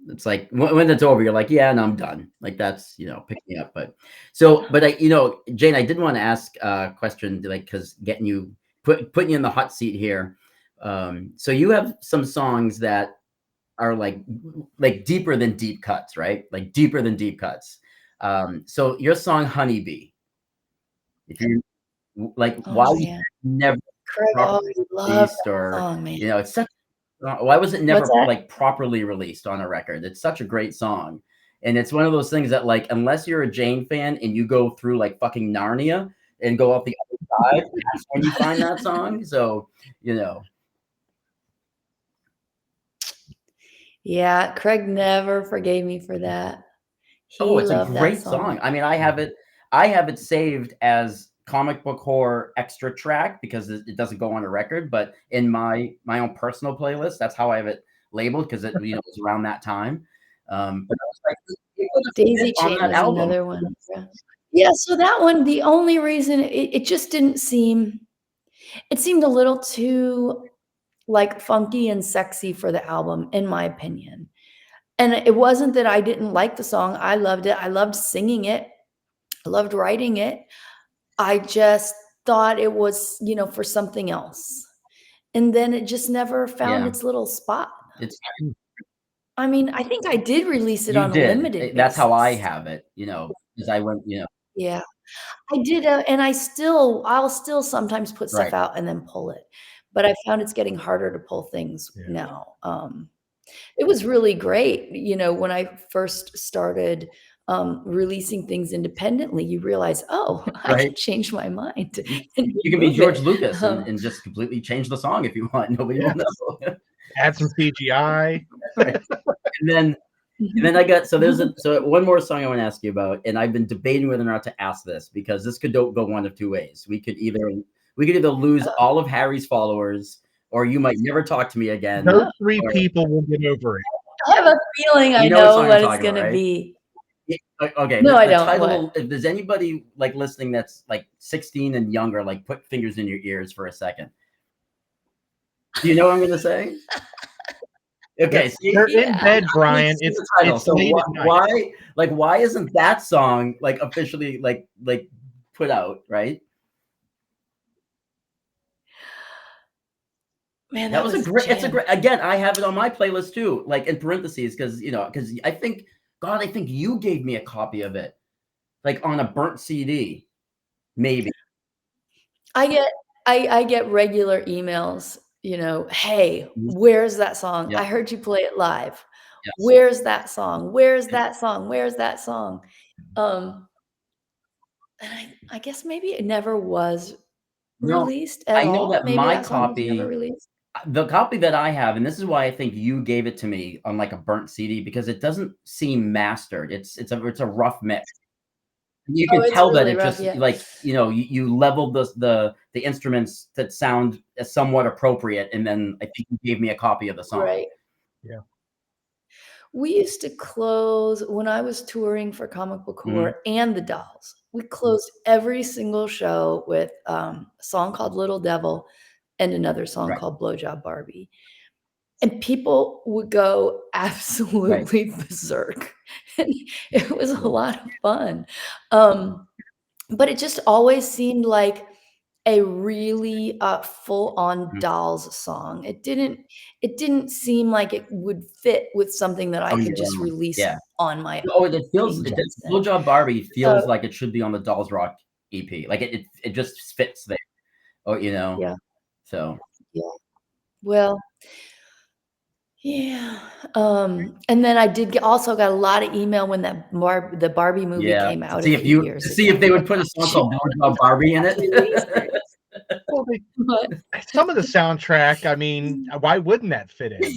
Speaker 3: it's like when it's over, you're like, yeah, no, I'm done. Like that's pick me up. But Jane, I did want to ask a question, like, because putting you in the hot seat here. So you have some songs that are like deeper than deep cuts, right? Like deeper than deep cuts. So your song "Honeybee," if you like, why was it never
Speaker 2: Craig
Speaker 3: properly
Speaker 2: always loved
Speaker 3: released,
Speaker 2: that
Speaker 3: or
Speaker 2: song, man.
Speaker 3: it's such. Why was it never
Speaker 2: What's that?
Speaker 3: like properly released on a record? It's such a great song, and it's one of those things that, like, unless you're a Jane fan and you go through like fucking Narnia and go out the other side, that's when you find that song. So
Speaker 2: Yeah, Craig never forgave me for that.
Speaker 3: Oh,
Speaker 2: He
Speaker 3: it's a
Speaker 2: loved that
Speaker 3: great song.
Speaker 2: song.
Speaker 3: I mean, I have it saved as comic book horror extra track because it doesn't go on a record, but in my own personal playlist, that's how I have it labeled because it was around that time. But I was like, it would've
Speaker 2: Daisy
Speaker 3: fit on
Speaker 2: Chain
Speaker 3: that
Speaker 2: was
Speaker 3: album.
Speaker 2: another one. Yeah, so that one, the only reason it just didn't seem, it seemed a little too like funky and sexy for the album, in my opinion. And it wasn't that I didn't like the song. I loved it. I loved singing it. I loved writing it. I just thought it was, for something else. And then it just never found
Speaker 3: Yeah,
Speaker 2: its little spot.
Speaker 3: it's
Speaker 2: I mean, I think I did release it
Speaker 3: you
Speaker 2: on a
Speaker 3: did.
Speaker 2: limited
Speaker 3: That's how I
Speaker 2: basis.
Speaker 3: have it. Because I went.
Speaker 2: Yeah. I did, and I'll still sometimes put stuff
Speaker 3: Right.
Speaker 2: out and then pull it, but I found it's getting harder to pull things
Speaker 1: Yeah.
Speaker 2: now. It was really great, when I first started releasing things independently. You realize, oh, I can
Speaker 3: Right.
Speaker 2: change my mind and
Speaker 3: You can be
Speaker 2: remove
Speaker 3: George
Speaker 2: it.
Speaker 3: Lucas and just completely change the song if you want. Nobody will know.
Speaker 1: Add some CGI.
Speaker 3: Right. And then I got so one more song I want to ask you about, and I've been debating whether or not to ask this because this could go one of two ways. We could either lose all of Harry's followers, or you might never talk to me again.
Speaker 1: Those three people will get over it.
Speaker 2: I have a feeling I
Speaker 3: what
Speaker 2: know
Speaker 3: song I'm
Speaker 2: what it's
Speaker 3: talking
Speaker 2: going
Speaker 3: about,
Speaker 2: to
Speaker 3: right?
Speaker 2: be.
Speaker 3: Okay.
Speaker 2: No, I
Speaker 3: The
Speaker 2: don't.
Speaker 3: title.
Speaker 2: What?
Speaker 3: If there's anybody like listening that's like 16 and younger, like put fingers in your ears for a second. Do you know what I'm going to say? Okay, see,
Speaker 1: They're in bed, Brian.
Speaker 3: it's
Speaker 1: It's
Speaker 3: the title. So
Speaker 1: late at night.
Speaker 3: why isn't that song like officially like put out, right?
Speaker 2: Man,
Speaker 3: That was a great.
Speaker 2: jam.
Speaker 3: It's a great. Again, I have it on my playlist too, like in parentheses, because I think you gave me a copy of it, like on a burnt CD, maybe.
Speaker 2: I get regular emails, hey, where's that song?
Speaker 3: Yeah.
Speaker 2: I heard you play it live.
Speaker 3: Yes.
Speaker 2: Where's that song? Where's that song? Where's that song? And I guess maybe it never was released at
Speaker 3: I know
Speaker 2: all.
Speaker 3: that
Speaker 2: Maybe
Speaker 3: my
Speaker 2: that song was never
Speaker 3: copy,
Speaker 2: released.
Speaker 3: the copy that I have, and this is why I think you gave it to me on like a burnt CD, because it doesn't seem mastered. It's a rough mix. You can
Speaker 2: it's
Speaker 3: tell that
Speaker 2: really
Speaker 3: it
Speaker 2: rough,
Speaker 3: just
Speaker 2: yeah.
Speaker 3: like you leveled the instruments that sound somewhat appropriate, and then I think you gave me a copy of the song.
Speaker 2: Right.
Speaker 1: Yeah.
Speaker 2: We used to close when I was touring for Comic Book Horror and the Dolls. We closed every single show with a song called Little Devil and another song
Speaker 3: Right.
Speaker 2: called Blowjob Barbie. And people would go absolutely berserk. And it was a lot of fun. But it just always seemed like a really full-on Dolls song. It didn't seem like it would fit with something that I could just release on my
Speaker 3: Oh,
Speaker 2: own.
Speaker 3: it feels Blowjob Barbie feels like it should be on the Dolls Rock EP. Like it just fits there. Oh, you know.
Speaker 2: Yeah.
Speaker 3: So
Speaker 2: yeah. Well, yeah. And then I also got a lot of email when the Barbie movie came out
Speaker 3: see
Speaker 2: a
Speaker 3: if
Speaker 2: few
Speaker 3: you
Speaker 2: years
Speaker 3: see
Speaker 2: ago.
Speaker 3: if they would put a song called Blowjob Barbie in it.
Speaker 1: Well, some of the soundtrack, I mean, why wouldn't that fit in?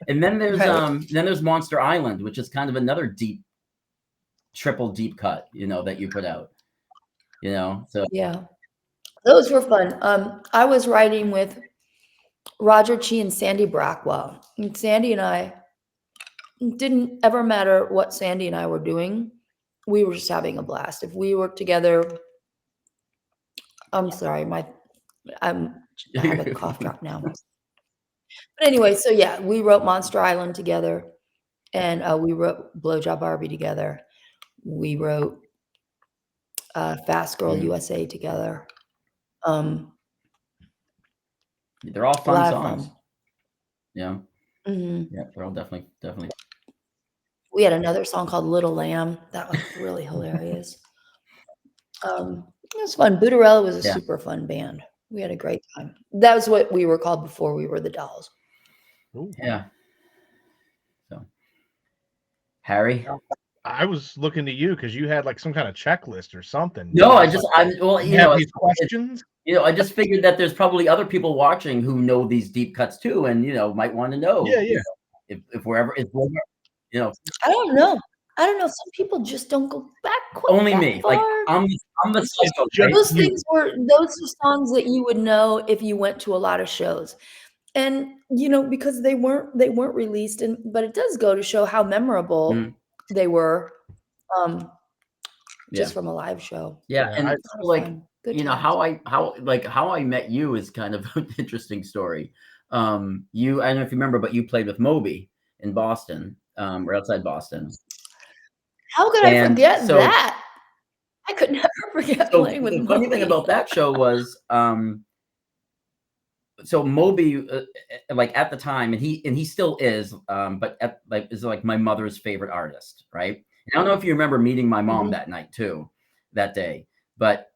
Speaker 3: And then there's Monster Island, which is kind of another triple deep cut, you know, that you put out. You know, so
Speaker 2: yeah, those were fun. I was writing with Roger Chi and Sandy Brackwell, and Sandy and I didn't ever matter what Sandy and I were doing. We were just having a blast. If we worked together, I'm sorry, I have a cough drop now. But anyway, so yeah, we wrote Monster Island together, and we wrote Blowjob Barbie together. We wrote Fast Girl USA together.
Speaker 3: They're all fun songs.
Speaker 2: Fun.
Speaker 3: Yeah.
Speaker 2: Mm-hmm.
Speaker 3: Yeah, they're all definitely.
Speaker 2: We had another song called Little Lamb. That was really hilarious. It was fun. Booterella was a super fun band. We had a great time. That was what we were called before we were the Dolls.
Speaker 1: Ooh.
Speaker 3: Yeah. So, Harry,
Speaker 1: I was looking to you because you had like some kind of checklist or something.
Speaker 3: No,
Speaker 1: you have these questions.
Speaker 3: You know, I just figured that there's probably other people watching who know these deep cuts too, and you know, might want to know.
Speaker 1: Yeah.
Speaker 3: You know, if we're ever, you know,
Speaker 2: I don't know. Some people just don't go back quite
Speaker 3: only
Speaker 2: that
Speaker 3: me.
Speaker 2: far.
Speaker 3: Like I'm the psycho. Right?
Speaker 2: Those are songs that you would know if you went to a lot of shows. And you know, because they weren't released, but it does go to show how memorable they were, just from a live show.
Speaker 3: Yeah, and so, like you know how I met you is kind of an interesting story. I don't know if you remember, but you played with Moby in Boston, or outside Boston.
Speaker 2: How could I forget that? I could never forget playing with Moby.
Speaker 3: The funny thing about that show was, so Moby, like at the time, and he still is, but is like my mother's favorite artist, right? And I don't know if you remember meeting my mom that night too, that day, but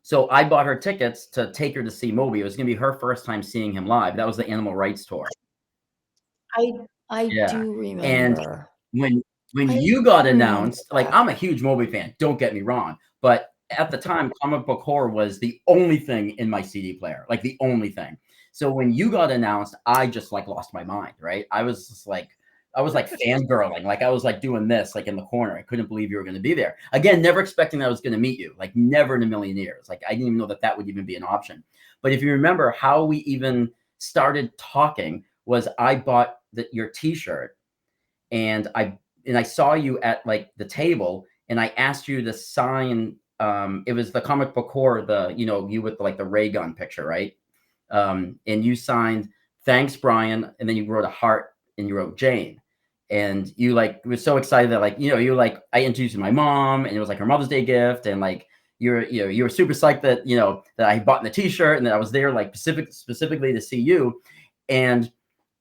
Speaker 3: so I bought her tickets to take her to see Moby. It was going to be her first time seeing him live. That was the Animal Rights tour.
Speaker 2: I do remember.
Speaker 3: And when you got announced, like I'm a huge Moby fan, don't get me wrong, but at the time, Comic Book Horror was the only thing in my CD player, like the only thing. So when you got announced, I just like lost my mind, right? I was just like, fangirling, like I was like doing this, like in the corner. I couldn't believe you were going to be there. Again, never expecting that I was going to meet you, like never in a million years. Like I didn't even know that would even be an option. But if you remember how we even started talking was I bought your T-shirt, and I saw you at like the table, and I asked you to sign. It was the Comic Book Horror, you with like the ray gun picture, right? And you signed, "Thanks, Brian," and then you wrote a heart and you wrote Jane. And you like were so excited that like, you like I introduced you to my mom, and it was like her Mother's Day gift, and like you were super psyched that that I bought the T-shirt and that I was there like specifically to see you. And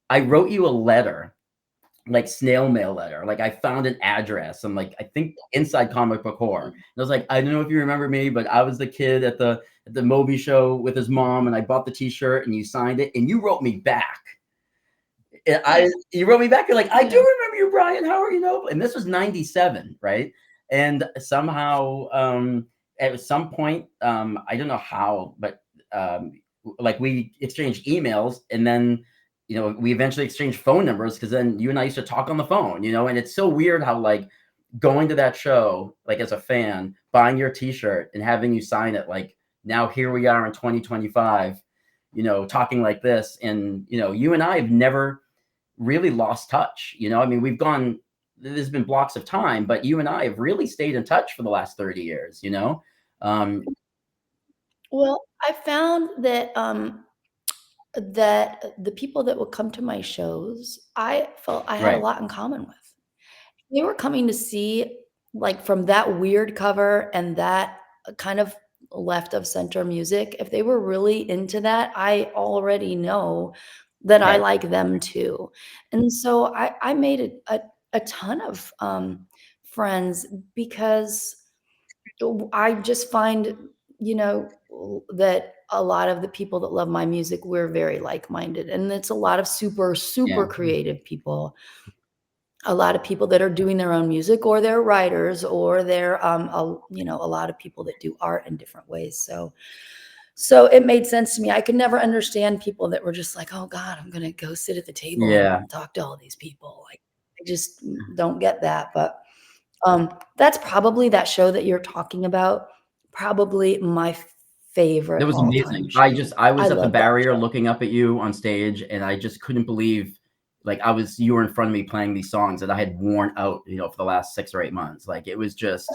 Speaker 3: I wrote you a letter, like snail mail letter. Like I found an address. I'm like, I think inside Comic Book Horror. And I was like, I don't know if you remember me, but I was the kid at the Moby show with his mom, and I bought the T-shirt, and you signed it, and you wrote me back. You wrote me back. You're like, I do remember you, Brian. How are you? And this was 97, right? And somehow, at some point, I don't know how, but like we exchanged emails, and then we eventually exchanged phone numbers, because then you and I used to talk on the phone, and it's so weird how like going to that show, like as a fan, buying your T-shirt and having you sign it, like now here we are in 2025, talking like this. And, you and I have never really lost touch. I mean, there's been blocks of time, but you and I have really stayed in touch for the last 30 years,
Speaker 2: Well, I found that the people that would come to my shows, I felt I had a
Speaker 3: Right.
Speaker 2: lot in common with. They were coming to see, like, from that weird cover and that kind of left of center music. If they were really into that, I already know that I
Speaker 3: Right.
Speaker 2: like them too. And so I made a ton of friends because I just find, that a lot of the people that love my music, we're very like-minded, and it's a lot of super, super
Speaker 3: Yeah.
Speaker 2: creative people. A lot of people that are doing their own music, or they're writers, or they're, a lot of people that do art in different ways. So it made sense to me. I could never understand people that were just like, "Oh God, I'm gonna go sit at the table and
Speaker 3: Yeah.
Speaker 2: talk to all these people." Like, I just don't get that. But that's probably that show that you're talking about, probably my
Speaker 3: That
Speaker 2: favorite
Speaker 3: was
Speaker 2: all-time
Speaker 3: amazing.
Speaker 2: show.
Speaker 3: I
Speaker 2: I
Speaker 3: was at the
Speaker 2: love that
Speaker 3: barrier
Speaker 2: show.
Speaker 3: looking up at you on stage, and I just couldn't believe, like, you were in front of me playing these songs that I had worn out, for the last 6 or 8 months. Like, it was just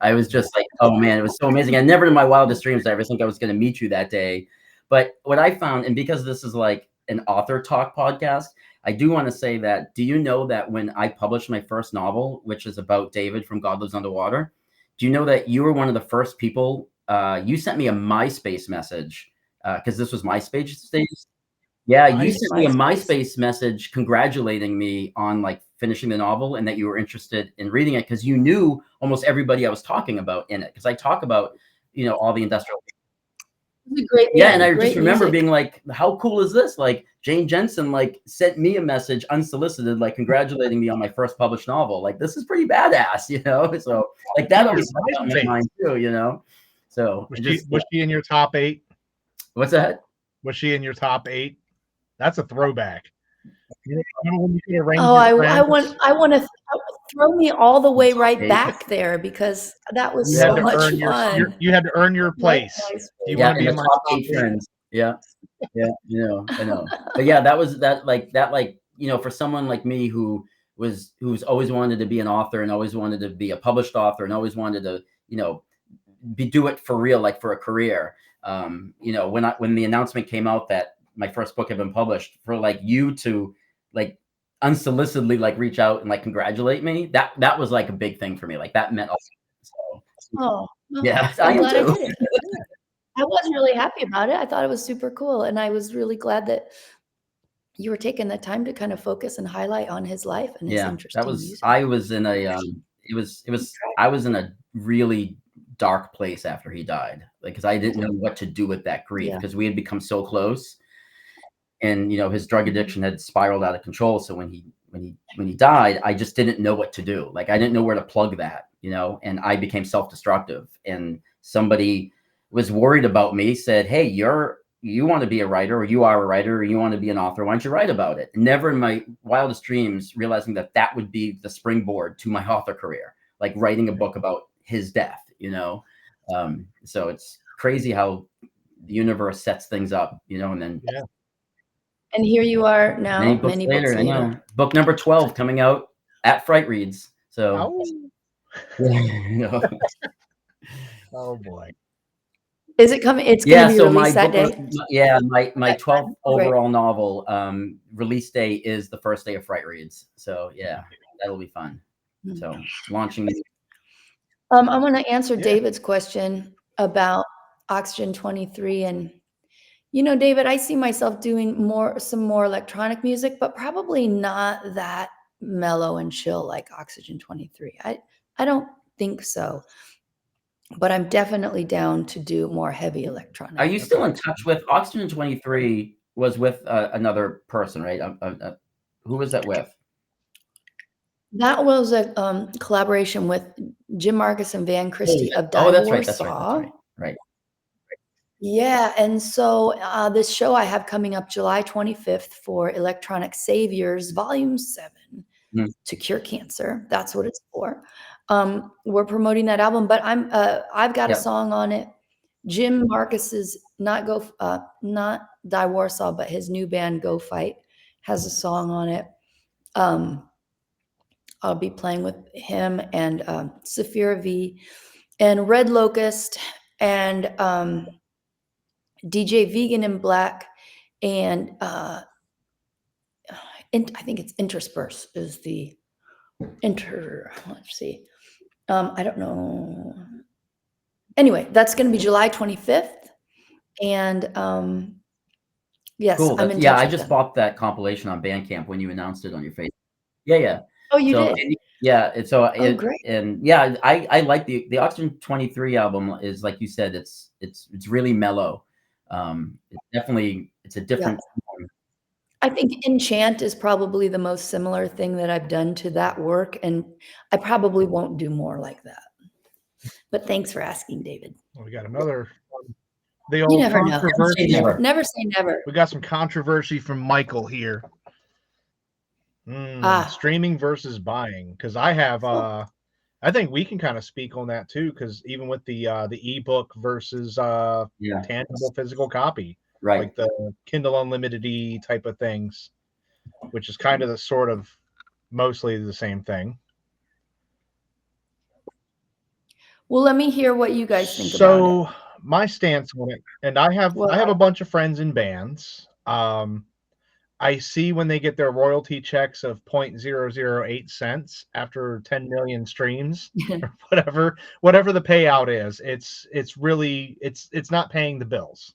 Speaker 3: I was just like, "Oh, man," it was so amazing. And never in my wildest dreams did I ever think I was gonna meet you that day. But what I found, and because this is like an author talk podcast, I do wanna say that, do you know that when I published my first novel, which is about David from God Lives Underwater, do you know that you were one of the first people? You sent me a MySpace message, because this was MySpace stage. Yeah, you
Speaker 1: Nice.
Speaker 3: sent me a
Speaker 2: MySpace.
Speaker 3: MySpace message congratulating me on, like, finishing the novel, and that you were interested in reading it because you knew almost everybody I was talking about in it. Because I talk about, all the industrial.
Speaker 2: It's a great
Speaker 3: Yeah, and I just
Speaker 2: great
Speaker 3: remember
Speaker 2: music.
Speaker 3: being like, "How cool is this?" Like, Jane Jensen, like, sent me a message unsolicited, like, congratulating me on my first published novel. Like, this is pretty badass, you know? So, like, that
Speaker 1: Dude,
Speaker 3: always stuck out in my
Speaker 1: MySpace.
Speaker 3: mind too, you know? So,
Speaker 1: Was
Speaker 3: it
Speaker 1: she
Speaker 3: just yeah.
Speaker 1: was she in your top 8?
Speaker 3: What's that?
Speaker 1: Was she in your top 8? That's a throwback. Remember when you could arrange
Speaker 2: Oh,
Speaker 1: your
Speaker 2: I
Speaker 1: friends?
Speaker 2: wanna throw me all the way
Speaker 3: Top
Speaker 2: right
Speaker 3: 8.
Speaker 2: back there because that was
Speaker 1: You
Speaker 2: so
Speaker 1: had to
Speaker 2: much
Speaker 1: earn
Speaker 2: fun.
Speaker 1: you had to earn
Speaker 2: I
Speaker 1: your
Speaker 2: like
Speaker 1: place. Do you
Speaker 2: MySpace.
Speaker 1: wanna
Speaker 3: Yeah,
Speaker 1: be
Speaker 3: in
Speaker 1: in
Speaker 3: the
Speaker 1: my
Speaker 3: top
Speaker 1: top
Speaker 3: 8
Speaker 1: 8?
Speaker 3: friends. Yeah. Yeah, I know. But yeah, that was like, for someone like me who's always wanted to be an author and always wanted to be a published author and always wanted to, do it for real, like for a career. When the announcement came out that my first book had been published, for like you to like unsolicitedly like reach out and like congratulate me, that was like a big thing for me. Like that meant a lot. So
Speaker 2: Oh,
Speaker 3: yeah,
Speaker 2: well,
Speaker 3: I
Speaker 2: I'm
Speaker 3: am
Speaker 2: glad I
Speaker 3: too.
Speaker 2: did it. Yeah. I was really happy about it. I thought it was super cool, and I was really glad that you were taking the time to kind of focus and highlight on his life and his
Speaker 3: Yeah, that
Speaker 2: interesting
Speaker 3: was
Speaker 2: music.
Speaker 3: I was in a I was in a really dark place after he died, like, because I didn't know what to do with that grief
Speaker 2: Yeah.
Speaker 3: because we had become so close, and, his drug
Speaker 2: Mhm.
Speaker 3: addiction had spiraled out of control, so when he died, I just didn't know what to do, like, I didn't know where to plug that, and I became self-destructive, and somebody was worried about me, said, "Hey, you wanna be a writer, or you are a writer, or you wanna be an author, why don't you write about it?" Never in my wildest dreams realizing that that would be the springboard to my author career, like writing a book about his death, so it's crazy how the universe sets things up, and then
Speaker 1: Yeah.
Speaker 2: And here you are
Speaker 3: many
Speaker 2: now,
Speaker 3: books
Speaker 2: many books
Speaker 3: later, I
Speaker 2: later.
Speaker 3: know. Book number 12 coming out at Frightreads. So,
Speaker 1: Oh.
Speaker 3: yeah, you know.
Speaker 1: Oh, boy.
Speaker 2: Is it coming? It's gonna
Speaker 3: Yeah,
Speaker 2: be
Speaker 3: so my
Speaker 2: released that
Speaker 3: book,
Speaker 2: day?
Speaker 3: yeah, my
Speaker 2: That
Speaker 3: 12th
Speaker 2: time? Oh, great.
Speaker 3: overall novel release day is the first day of Frightreads. So, yeah, that'll be fun.
Speaker 2: Hmm.
Speaker 3: So, launching.
Speaker 2: I wanna answer
Speaker 1: Yeah.
Speaker 2: David's question about Oxygen 23, and, David, I see myself doing some more electronic music, but probably not that mellow and chill like Oxygen 23. I don't think so, but I'm definitely down to do more heavy
Speaker 3: Are
Speaker 2: electronic
Speaker 3: you
Speaker 2: music.
Speaker 3: still in touch with Oxygen 23 was with another person, right? Who was that with?
Speaker 2: That was a, collaboration with Jim Marcus and Van
Speaker 3: Oh,
Speaker 2: Christie of
Speaker 3: oh,
Speaker 2: Die
Speaker 3: that's right. That's right. That's
Speaker 2: Warsaw.
Speaker 3: right. Right.
Speaker 2: Yeah, and so, this show I have coming up July 25th for Electronic Saviors Volume 7,
Speaker 3: Mm,
Speaker 2: To Cure Cancer, that's what it's for. We're promoting that album, but I've got a
Speaker 3: yep.
Speaker 2: song on it. Jim Marcus's not Die Warsaw, but his new band, Go Fight, has a song on it. Um, I'll be playing with him and, Saphira V and Red Locust and, DJ Vegan in Black, and I think it's Intersperse is the let's see. I don't know. Anyway, that's going to be July 25th. And yes,
Speaker 3: Cool.
Speaker 2: I'm in
Speaker 3: Yeah,
Speaker 2: touch
Speaker 3: I
Speaker 2: with
Speaker 3: just
Speaker 2: them.
Speaker 3: bought that compilation on Bandcamp when you announced it on your Facebook. Yeah.
Speaker 2: Oh, you
Speaker 3: So,
Speaker 2: did?
Speaker 3: yeah.
Speaker 2: Oh, great.
Speaker 3: And yeah, I like the Oxygen 23 album is, like you said, it's really mellow. It's a different tone.
Speaker 2: I think Enchant is probably the most similar thing that I've done to that work, and I probably won't do more like that. But thanks for asking, David.
Speaker 1: Well, we got another the
Speaker 2: You
Speaker 1: old
Speaker 2: never know.
Speaker 1: controversy.
Speaker 2: Never say never.
Speaker 1: We got some controversy from Michael here. Streaming versus buying, because I have I think we can kind of speak on that too, because even with the ebook versus tangible physical copy,
Speaker 3: Right.
Speaker 1: like the Kindle Unlimited type of things, which is kind of the sort of mostly the same thing.
Speaker 2: Well, let me hear what you guys think about it.
Speaker 1: So my stance on it, and I have a bunch of friends in bands. I see when they get their royalty checks of 0.008 cents after 10 million streams or whatever the payout is. It's really it's not paying the bills.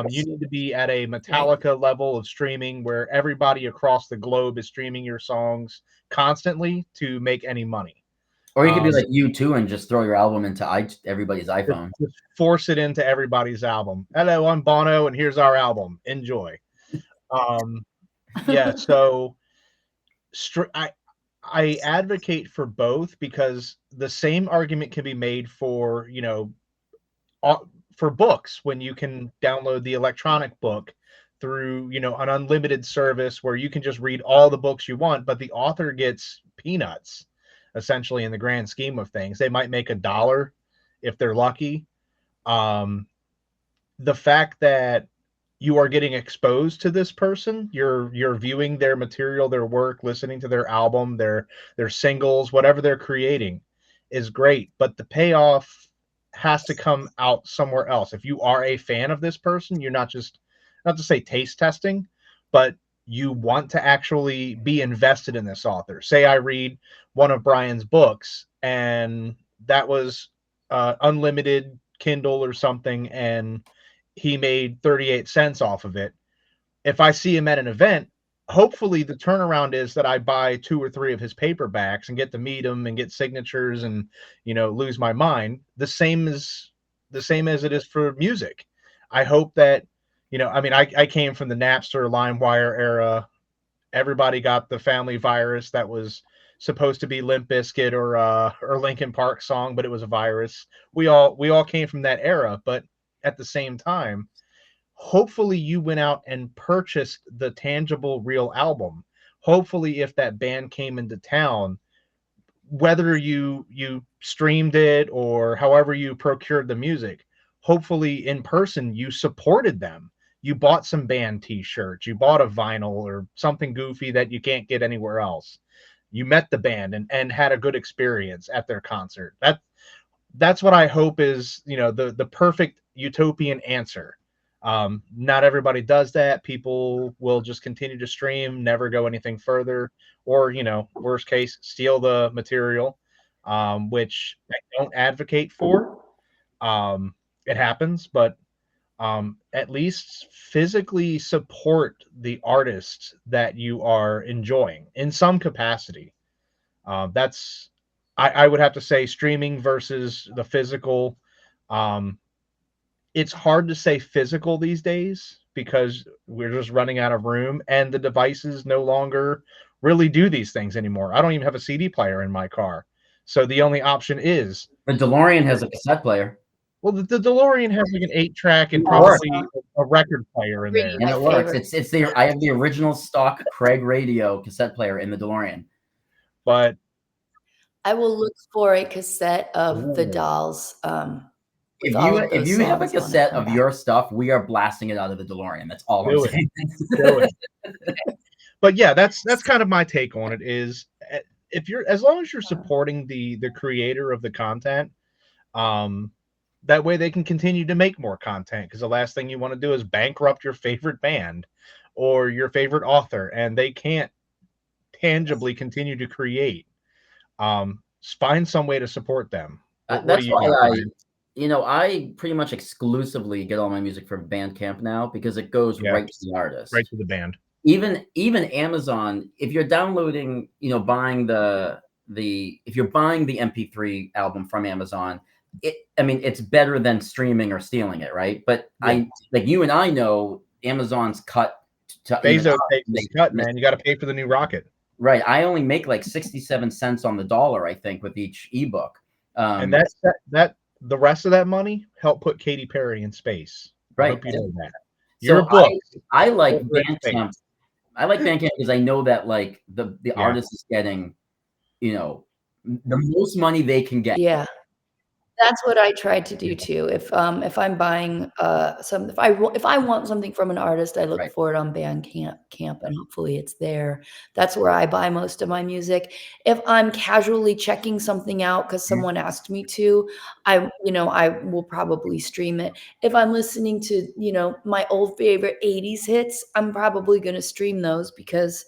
Speaker 1: You need to be at a Metallica level of streaming where everybody across the globe is streaming your songs constantly to make any money.
Speaker 3: Or you could be like U2 and just throw your album into everybody's iPhone.
Speaker 1: Just force it into everybody's album. Hello, I'm Bono, and here's our album. Enjoy. Yeah, so I advocate for both, because the same argument can be made for, for books, when you can download the electronic book through, an unlimited service where you can just read all the books you want, but the author gets peanuts, essentially, in the grand scheme of things. They might make $1 if they're lucky. The fact that you are getting exposed to this person, you're viewing their material, their work, listening to their album, their singles, whatever they're creating, is great, but the payoff has to come out somewhere else. If you are a fan of this person, you're not to say taste testing, but you want to actually be invested in this author. Say I read one of Brian's books, and that was unlimited Kindle or something, and he made 38 cents off of it. If I see him at an event, hopefully the turnaround is that I buy 2 or 3 of his paperbacks and get to meet him and get signatures and, lose my mind. The same as it is for music. I hope that, I came from the Napster, LimeWire era. Everybody got the Family Virus that was supposed to be Limp Bizkit or Linkin Park song, but it was a virus. We all came from that era, but at the same time, hopefully you went out and purchased the tangible real album. Hopefully, if that band came into town, whether you streamed it or however you procured the music, hopefully in person you supported them. You bought some band t-shirts, you bought a vinyl or something goofy that you can't get anywhere else. You met the band and had a good experience at their concert. That's what I hope is, the perfect utopian answer. Not everybody does that. People will just continue to stream, never go anything further, or, worst case, steal the material, which I don't advocate for. It happens, but at least physically support the artists that you are enjoying in some capacity. I would have to say streaming versus the physical. It's hard to say physical these days because we're just running out of room, and the devices no longer really do these things anymore. I don't even have a CD player in my car. So the only option is
Speaker 3: the DeLorean has a cassette player.
Speaker 1: Well, the DeLorean has like an 8-track and probably a record player in there.
Speaker 3: And it works. I have the original stock Craig radio cassette player in the DeLorean.
Speaker 1: But
Speaker 2: I will look for a cassette of the Dolls.
Speaker 3: If you have a cassette of your stuff, we are blasting it out of the DeLorean. That's all I'm saying.
Speaker 1: Do it. But yeah, that's kind of my take on it. Is as long as you're supporting the creator of the content, that way they can continue to make more content, because the last thing you want to do is bankrupt your favorite band or your favorite author, and they can't tangibly continue to create. Find some way to support them. What do
Speaker 3: That's
Speaker 1: you
Speaker 3: why
Speaker 1: got,
Speaker 3: I,
Speaker 1: Brian?
Speaker 3: I pretty much exclusively get all my music from Bandcamp now, because it goes
Speaker 1: Yeah,
Speaker 3: right to the artist.
Speaker 1: right to the band.
Speaker 3: Even Amazon, if you're downloading, buying if you're buying the MP3 album from Amazon, it's better than streaming or stealing it, right? But
Speaker 1: Yeah.
Speaker 3: like you and I know, Amazon's cut to
Speaker 1: Bezos takes his cut, man. You got to pay for the new rocket.
Speaker 3: Right. I only make like 67 cents on the dollar, I think, with each ebook.
Speaker 1: And that the rest of that money helped put Katy Perry in space.
Speaker 3: Right.
Speaker 1: I hope you know that.
Speaker 3: So
Speaker 1: Your book.
Speaker 3: I like Bandcamp. I like Bandcamp because I know that like the artist is getting, the most money they can get.
Speaker 2: Yeah. That's what I tried to do too. If I'm buying if I want something from an artist, I look
Speaker 3: Right.
Speaker 2: for it on Bandcamp, and hopefully it's there. That's where I buy most of my music. If I'm casually checking something out because someone asked me to, I will probably stream it. If I'm listening to, my old favorite 80s hits, I'm probably going to stream those, because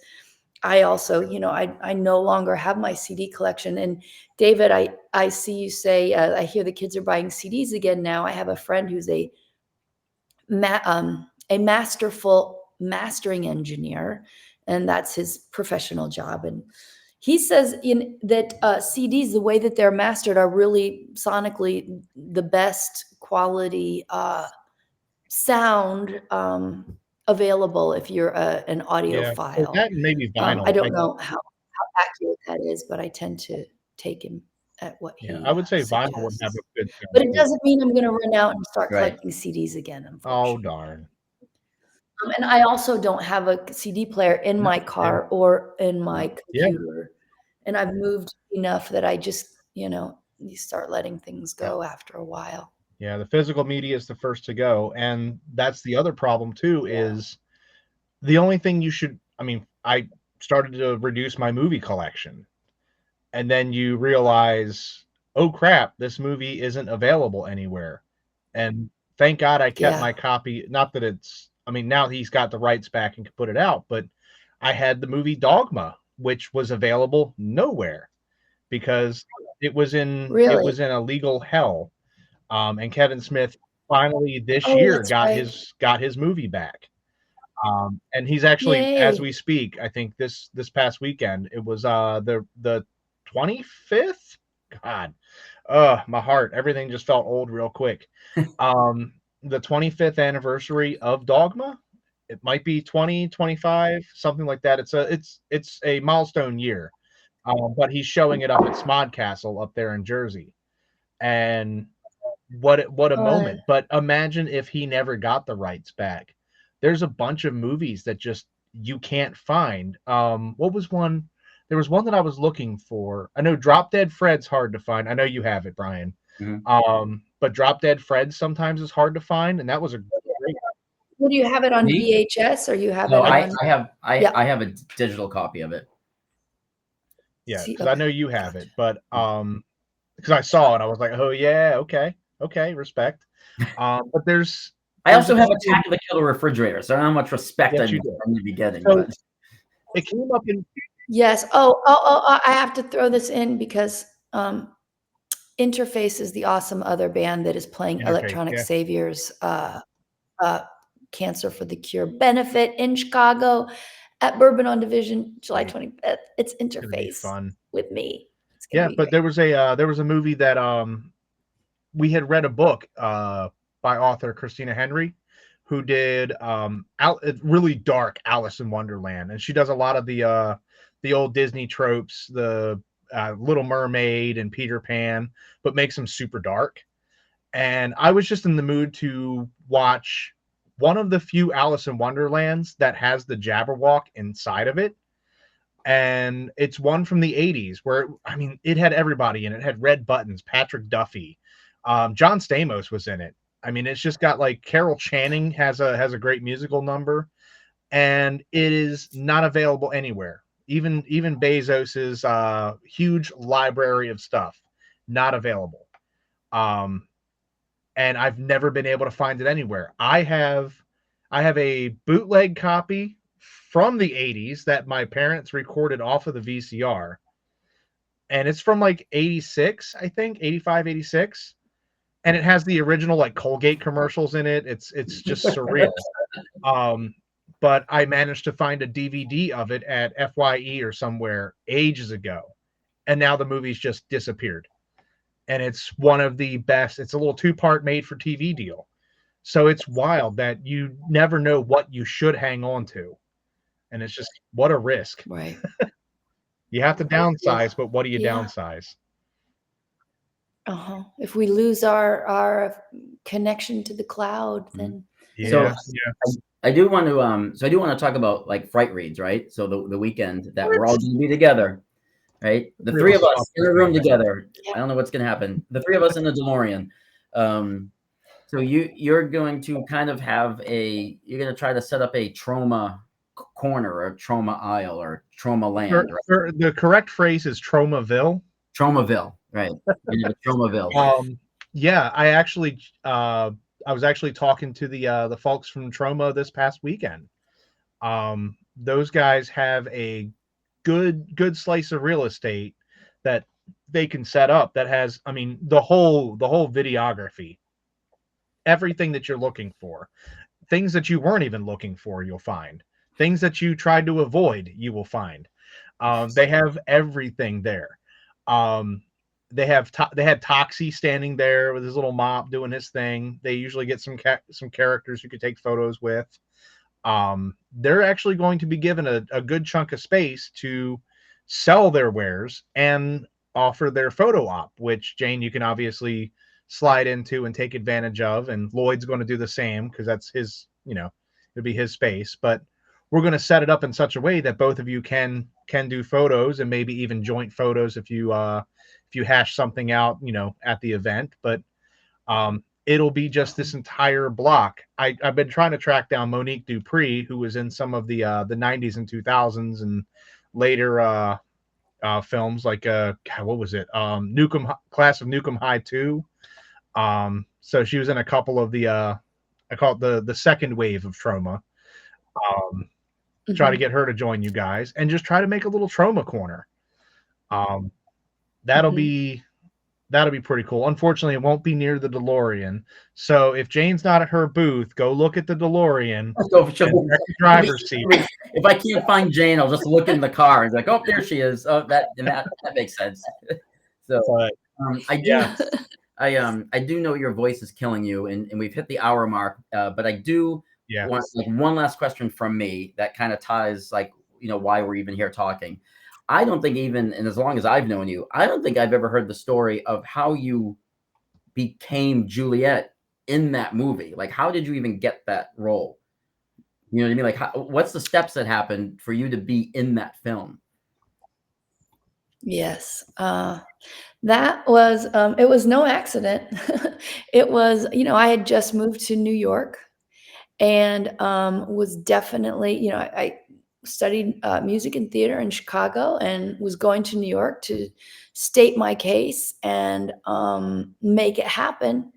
Speaker 2: I also, I no longer have my CD collection. And David, I see you say, I hear the kids are buying CDs again now. I have a friend who's a masterful mastering engineer, and that's his professional job. And he says that CDs, the way that they're mastered, are really sonically the best quality sound available if you're an audiophile.
Speaker 1: So that maybe vinyl.
Speaker 2: I don't know how accurate that is, but I tend to take him at what he
Speaker 1: I would say
Speaker 2: suggests.
Speaker 1: vinyl would have a good sound.
Speaker 2: But it doesn't mean I'm going to run out and start
Speaker 3: Right.
Speaker 2: collecting CDs again,
Speaker 1: Oh,
Speaker 2: unfortunately.
Speaker 1: darn.
Speaker 2: And I also don't have a CD player in my car or in my computer. And I've moved enough that I just, you start letting things go after a while.
Speaker 1: Yeah, the physical media is the first to go. And that's the other problem too, is the only thing you should, I started to reduce my movie collection. And then you realize, oh crap, this movie isn't available anywhere. And thank God I kept my copy. Not that it's, now he's got the rights back and can put it out, but I had the movie Dogma, which was available nowhere because it was in a legal hell. And Kevin Smith finally this year got his movie back. And he's actually, as we speak, I think this past weekend, it was the 25th. God, my heart, everything just felt old real quick. The 25th anniversary of Dogma. It might be 2025, something like that. It's a milestone year. But he's showing it up at Smodcastle up there in Jersey. And what a moment. But imagine if he never got the rights back. There's a bunch of movies that just you can't find. What was one? There was one that I was looking for. I know Drop Dead Fred's hard to find. I know you have it, Brian.
Speaker 3: Mm-hmm.
Speaker 1: But Drop Dead Fred sometimes is hard to find, and that was a great.
Speaker 2: Well, do you have it on VHS, or you have
Speaker 3: No,
Speaker 2: it on?
Speaker 3: I have a digital copy of it.
Speaker 1: Yeah, because I know you have it, but because I saw it, I was like, oh yeah, okay, respect. But there's.
Speaker 3: I also have Attack of the Killer Refrigerator, so I don't know how much respect I'm going to be getting.
Speaker 1: So it came up in.
Speaker 2: Yes. Oh, I have to throw this in because Interface is the awesome other band that is playing Electronic Saviors Cancer for the Cure benefit in Chicago at Bourbon on Division, July 25th. It's Interface
Speaker 1: fun
Speaker 2: with me.
Speaker 1: Yeah, but there was a movie that we had read a book by author Christina Henry, who did really dark Alice in Wonderland, and she does a lot of the old Disney tropes, the Little Mermaid and Peter Pan, but makes them super dark. And I was just in the mood to watch one of the few Alice in Wonderlands that has the Jabberwock inside of it. And it's one from the 80s where, it had everybody in it. It had Red Buttons, Patrick Duffy, John Stamos was in it. It's just got like Carol Channing has a great musical number, and it is not available anywhere. Even Bezos's huge library of stuff, not available. and I've never been able to find it anywhere. I have a bootleg copy from the 80s that my parents recorded off of the VCR, and it's from like 86, I think, 85, 86. And it has the original like Colgate commercials in it. It's just surreal. But I managed to find a DVD of it at FYE or somewhere ages ago, and now the movie's just disappeared. And it's one of the best. It's a little two-part made-for-TV deal, so it's wild that you never know what you should hang on to, and it's just what a risk.
Speaker 2: Right.
Speaker 1: You have to downsize, but what do you
Speaker 2: Yeah.
Speaker 1: downsize?
Speaker 2: If we lose our connection to the cloud, then
Speaker 1: Yeah,
Speaker 3: So
Speaker 1: yeah.
Speaker 3: I do want to talk about like Frightreads, right? So the weekend that we're all going to be together, right? The three of us in a room together. I don't know what's going to happen. The three of us in a DeLorean. So you're going to kind of you're going to try to set up a trauma corner or trauma aisle or trauma land. Right?
Speaker 1: The correct phrase is Traumaville.
Speaker 3: Traumaville, right? Traumaville.
Speaker 1: Yeah, I was actually talking to the folks from Trauma this past weekend. Those guys have a good slice of real estate that they can set up that has, I mean, the whole videography, everything that you're looking for, things that you weren't even looking for, you'll find. Things that you tried to avoid, you will find. They have everything there. They had Toxie standing there with his little mop doing his thing. They usually get some characters you could take photos with. They're actually going to be given a good chunk of space to sell their wares and offer their photo op, which Jane, you can obviously slide into and take advantage of. And Lloyd's going to do the same because that's his, it'll be his space. But we're going to set it up in such a way that both of you can do photos and maybe even joint photos if you hash something out, at the event. But it'll be just this entire block. I've been trying to track down Monique Dupree, who was in some of the 90s and 2000s and later films like what was it? Class of Nukem High 2. So she was in a couple of the I call it the second wave of Trauma. Try to get her to join you guys and just try to make a little Trauma corner. That'll be pretty cool. Unfortunately, it won't be near the DeLorean. So if Jane's not at her booth, go look at the DeLorean. The driver's seat.
Speaker 3: If I can't find Jane, I'll just look in the car and be like, oh, there she is. Oh, that makes sense. So I do know your voice is killing you, and we've hit the hour mark. But I do want one last question from me that kind of ties why we're even here talking. I don't think and as long as I've known you, I don't think I've ever heard the story of how you became Juliet in that movie. Like, how did you even get that role? You know what I mean? Like, what's the steps that happened for you to be in that film?
Speaker 2: Yes. That was, it was no accident. It was, I had just moved to New York and was definitely, I studied music and theater in Chicago and was going to New York to state my case and make it happen.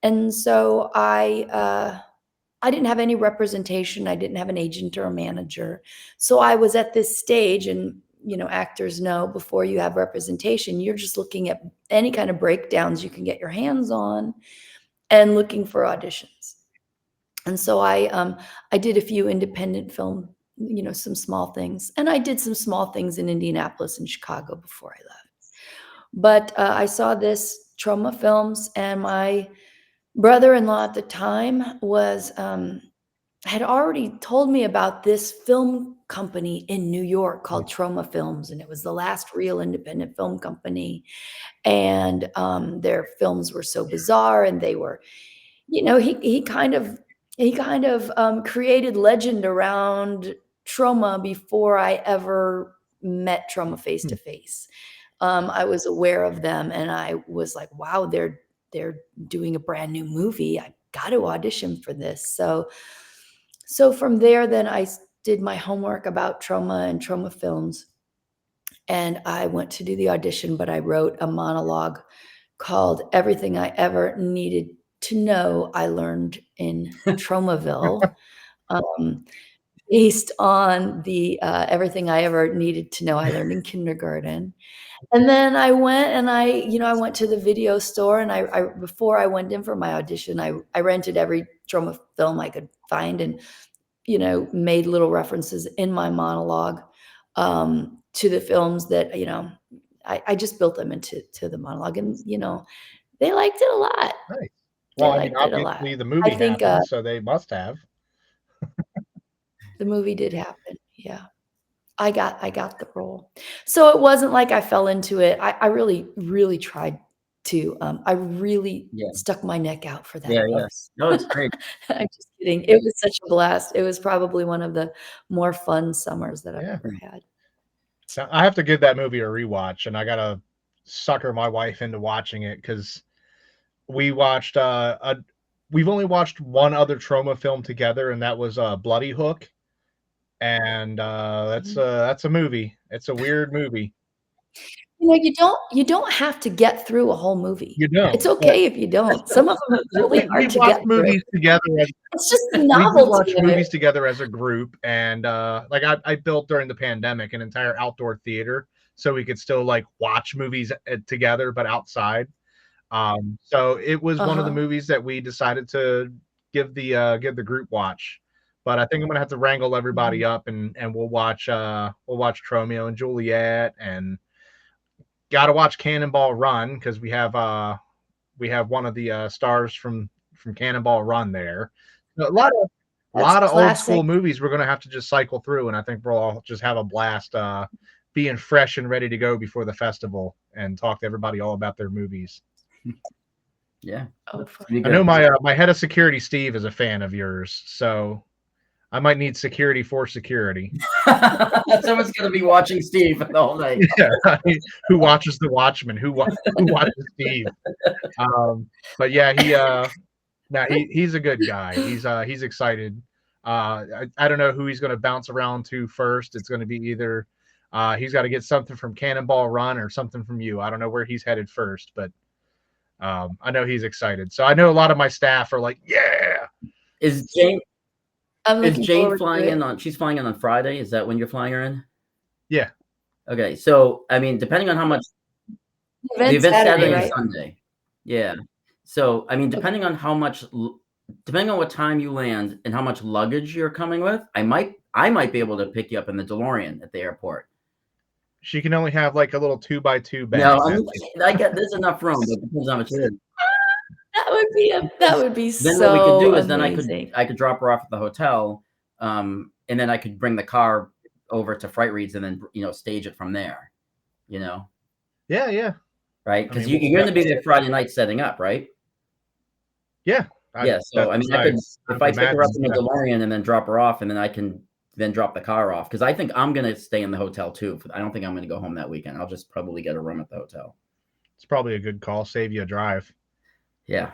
Speaker 2: And so I didn't have any representation. I didn't have an agent or a manager. So I was at this stage, and actors know before you have representation, you're just looking at any kind of breakdowns you can get your hands on and looking for auditions. And so I did a few independent film, some small things. And I did some small things in Indianapolis and Chicago before I left. But I saw this Trauma Films, and my brother-in-law at the time had already told me about this film company in New York called Trauma Films, and it was the last real independent film company. And their films were so bizarre, and they were, he kind of created legend around Trauma before I ever met Trauma face to face. I was aware of them, and I was like, wow, they're doing a brand new movie. I got to audition for this. So from there, then I did my homework about Trauma and Trauma Films, and I went to do the audition, but I wrote a monologue called Everything I Ever Needed to know I learned in Tromaville, based on the everything I ever needed to know I learned in kindergarten. And then I went and I went to the video store, and I before I went in for my audition, I rented every Troma film I could find, and made little references in my monologue to the films that I just built them into the monologue, and they liked it a lot.
Speaker 1: Nice.
Speaker 2: They
Speaker 1: Well, I mean,
Speaker 2: liked it a lot.
Speaker 1: obviously the
Speaker 2: I
Speaker 1: movie
Speaker 2: think
Speaker 1: happened, so they must have.
Speaker 2: the movie did happen. Yeah. I got the role. So it wasn't like I fell into it. I really, really tried to. I really
Speaker 3: Yeah.
Speaker 2: stuck my neck out for that
Speaker 3: Yeah.
Speaker 2: voice.
Speaker 3: No, it's great.
Speaker 2: I'm just kidding. It was such a blast. It was probably one of the more fun summers that I've
Speaker 1: Yeah.
Speaker 2: ever had.
Speaker 1: So I have to give that movie a rewatch, and I gotta sucker my wife into watching it because we watched we've only watched one other Troma film together, and that was Bloody Hook. And that's a movie. It's a weird movie.
Speaker 2: You don't have to get through a whole movie.
Speaker 1: You don't.
Speaker 2: It's okay if you don't. Some of them are really hard to
Speaker 1: watch
Speaker 2: get through.
Speaker 1: movies together.
Speaker 2: It's just the
Speaker 1: We
Speaker 2: novelty
Speaker 1: watch
Speaker 2: of it.
Speaker 1: movies together as a group, and like I built during the pandemic an entire outdoor theater so we could still like watch movies together, but outside. So it was one of the movies that we decided to give the group watch. But I think I'm gonna have to wrangle everybody up, and we'll watch Romeo and Juliet, and gotta watch Cannonball Run because we have one of the stars from Cannonball Run there. A lot of old school movies we're gonna have to just cycle through, and I think we'll all just have a blast being fresh and ready to go before the festival and talk to everybody all about their movies.
Speaker 3: Yeah.
Speaker 2: Oh,
Speaker 1: I know my head of security, Steve, is a fan of yours, so I might need security for security.
Speaker 3: Someone's gonna be watching Steve the whole night.
Speaker 1: Yeah, who watches The Watchmen? Who watches Steve? But yeah, he's a good guy. He's excited. I don't know who he's going to bounce around to first. It's going to be either he's got to get something from Cannonball Run or something from you. I don't know where he's headed first, but I know he's excited. So I know a lot of my staff are like, yeah.
Speaker 3: Is Jane
Speaker 2: forward
Speaker 3: flying
Speaker 2: to
Speaker 3: in on? She's flying in on Friday. Is that when you're flying her in?
Speaker 1: Yeah.
Speaker 3: Okay. So I mean, depending on how much the event Saturday and Sunday. Yeah. So I mean, depending on what time you land and how much luggage you're coming with, I might be able to pick you up in the DeLorean at the airport.
Speaker 1: She can only have like a little 2x2 bag.
Speaker 3: No, there's enough room, but it depends on how much it is.
Speaker 2: That would be
Speaker 3: then
Speaker 2: so
Speaker 3: what we could do is
Speaker 2: amazing.
Speaker 3: then I could drop her off at the hotel, and then I could bring the car over to Frightreads and then stage it from there.
Speaker 1: Yeah.
Speaker 3: Right, because you're going to be there Friday night setting up, right?
Speaker 1: Yeah.
Speaker 3: So I mean, I could if I pick her up in the DeLorean and then drop her off, and then I can then drop the car off, because I think I'm going to stay in the hotel too. I don't think I'm going to go home that weekend. I'll just probably get a room at the hotel.
Speaker 1: It's probably a good call. Save you a drive.
Speaker 3: Yeah.